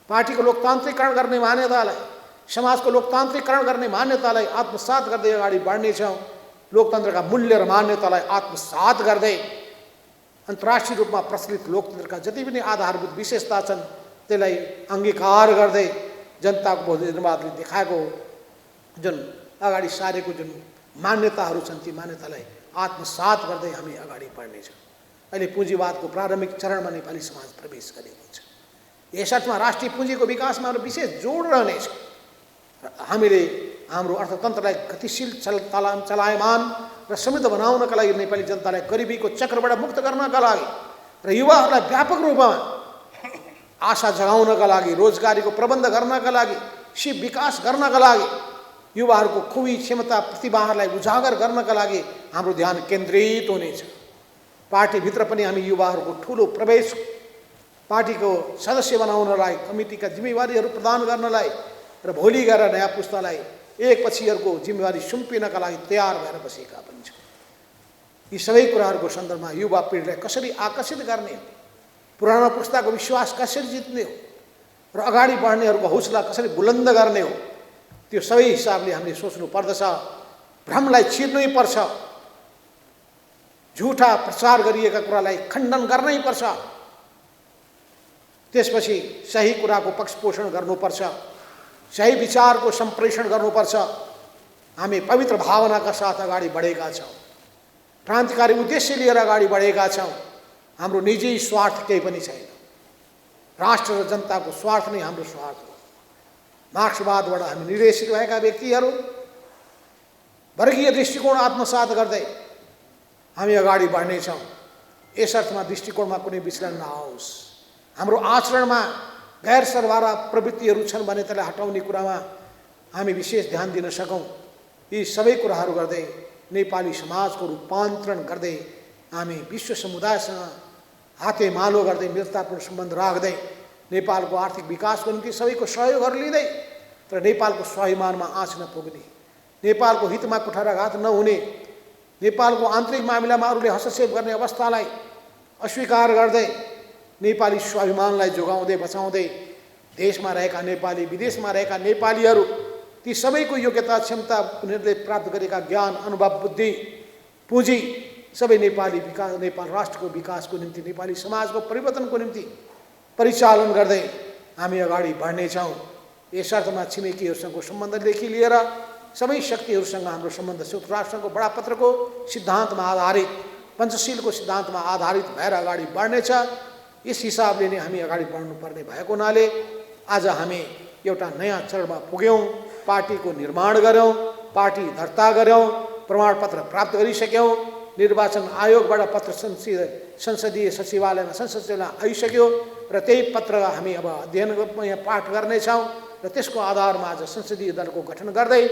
पार्टीको लोकतान्त्रिकरण गर्ने मान्यतालाई, समाजको लोकतान्त्रिकरण गर्ने मान्यतालाई आत्मसात गर्दै अगाडि बढ्नेछौँ। लोकतन्त्रका मूल्य र मान्यतालाई आत्मसात गर्दै अन्तर्राष्ट्रिय रूपमा प्रचलित लोकतन्त्रका जति पनि आधारभूत विशेषता छन् त्यसलाई अङ्गीकार गर्दै जनताको बहुजनवादले देखाएको जुन अगाडि सारेको जुन मान्यताहरू छन् ती मान्यतालाई आत्मसात गर्दै हामी अगाडि बढ्नेछौँ। अहिले पुँजीवादको प्रारम्भिक चरणमा नेपाली समाज प्रवेश गरेको छ। यसर्थमा राष्ट्रिय पुँजीको विकासमा हाम्रो विशेष जोड रहनेछ। हामीले हाम्रो अर्थतन्त्रलाई गतिशील चलायमान र समृद्ध बनाउनका लागि, नेपाली जनतालाई गरिबीको चक्रबाट मुक्त गर्नका लागि र युवाहरूलाई व्यापक रूपमा आशा जगाउनका लागि, रोजगारीको प्रबन्ध गर्नका लागि, सिप विकास गर्नका लागि, युवाहरूको खुबी क्षमता प्रतिभाहरूलाई उजागर गर्नका लागि हाम्रो ध्यान केन्द्रित हुनेछ। पार्टीभित्र पनि हामी युवाहरूको ठुलो प्रवेश, पार्टीको सदस्य बनाउनलाई, कमिटीका जिम्मेवारीहरू प्रदान गर्नलाई र भोलि गएर नयाँ पुस्तालाई एकपछि अर्को जिम्मेवारी सुम्पिनका लागि तयार भएर बसेका पनि छौँ। यी सबै कुराहरूको सन्दर्भमा युवा पिँढीलाई कसरी आकर्षित गर्ने हो, पुरानो पुस्ताको विश्वास कसरी जित्ने हो र अगाडि बढ्नेहरूको हौसला कसरी बुलन्द गर्ने हो, त्यो सबै हिसाबले हामीले सोच्नु पर्दछ। भ्रमलाई छिर्नै पर्छ, झुटा प्रचार गरिएका कुरालाई खण्डन गर्नै पर्छ, त्यसपछि सही कुराको पक्षपोषण गर्नुपर्छ, सही विचारको सम्प्रेषण गर्नुपर्छ। हामी पवित्र भावनाका साथ अगाडि बढेका छौँ, क्रान्तिकारी उद्देश्य लिएर अगाडि बढेका छौँ। हाम्रो निजी स्वार्थ केही पनि छैन, राष्ट्र र जनताको स्वार्थ नै हाम्रो स्वार्थ हो। मार्क्सवादबाट हामी निर्देशित भएका व्यक्तिहरू वर्गीय दृष्टिकोण आत्मसात गर्दै हामी अगाडि बढ्नेछौँ। यस अर्थमा दृष्टिकोणमा कुनै विचलन नआओस्। हाम्रो आचरणमा गैर सरबारा प्रवृत्तिहरू छन् भने त्यसलाई हटाउने कुरामा हामी विशेष ध्यान दिन सकौँ। यी सबै कुराहरू गर्दै नेपाली समाजको रूपान्तरण गर्दै हामी विश्व समुदायसँग हातेमालो गर्दै मित्रतापूर्ण सम्बन्ध राख्दै नेपालको आर्थिक विकासको निम्ति सबैको सहयोगहरू लिँदै तर नेपालको स्वाभिमानमा आँच नपुग्ने, नेपालको हितमा कुठाराघात नहुने, नेपालको आन्तरिक मामिलामा अरूले हस्तक्षेप गर्ने अवस्थालाई अस्वीकार गर्दै नेपाली स्वाभिमानलाई जोगाउँदै बचाउँदै देशमा रहेका नेपाली, विदेशमा रहेका नेपालीहरू ती सबैको योग्यता, क्षमता, उनीहरूले प्राप्त गरेका ज्ञान, अनुभव, बुद्धि, पुँजी सबै नेपाली विकास, नेपाल राष्ट्रको विकासको निम्ति, नेपाली समाजको परिवर्तनको निम्ति परिचालन गर्दै हामी अगाडि बढ्नेछौँ। यसर्थमा छिमेकीहरूसँगको सम्बन्धदेखि लिएर सबै शक्तिहरूसँग हाम्रो सम्बन्ध संयुक्त राष्ट्रको बडापत्रको सिद्धान्तमा आधारित, पञ्चशीलको सिद्धान्तमा आधारित भएर अगाडि बढ्नेछ। यस हिसाबले नै हामी अगाडि बढ्नुपर्ने भएको हुनाले आज हामी एउटा नयाँ चरणमा पुग्यौँ। पार्टीको निर्माण गऱ्यौँ, पार्टी दर्ता गऱ्यौँ, प्रमाणपत्र प्राप्त गरिसक्यौँ, निर्वाचन आयोगबाट पत्र संसदीय सचिवालयमा संसदमा आइसक्यो र त्यही पत्र हामी अब अध्ययन यहाँ पाठ गर्नेछौँ र त्यसको आधारमा आज संसदीय दलको गठन गर्दै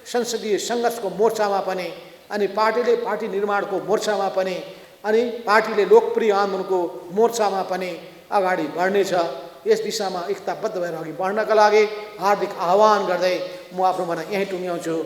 संसदीय सङ्घर्षको मोर्चामा पनि अनि पार्टीले पार्टी निर्माणको मोर्चामा पनि अनि पार्टीले लोकप्रिय आन्दोलनको मोर्चामा पनि अगाडि बढ्नेछ। यस दिशामा एकताबद्ध भएर अघि बढ्नका लागि हार्दिक आह्वान गर्दै म आफ्नो भनाइ यहीँ टुङ्ग्याउँछु।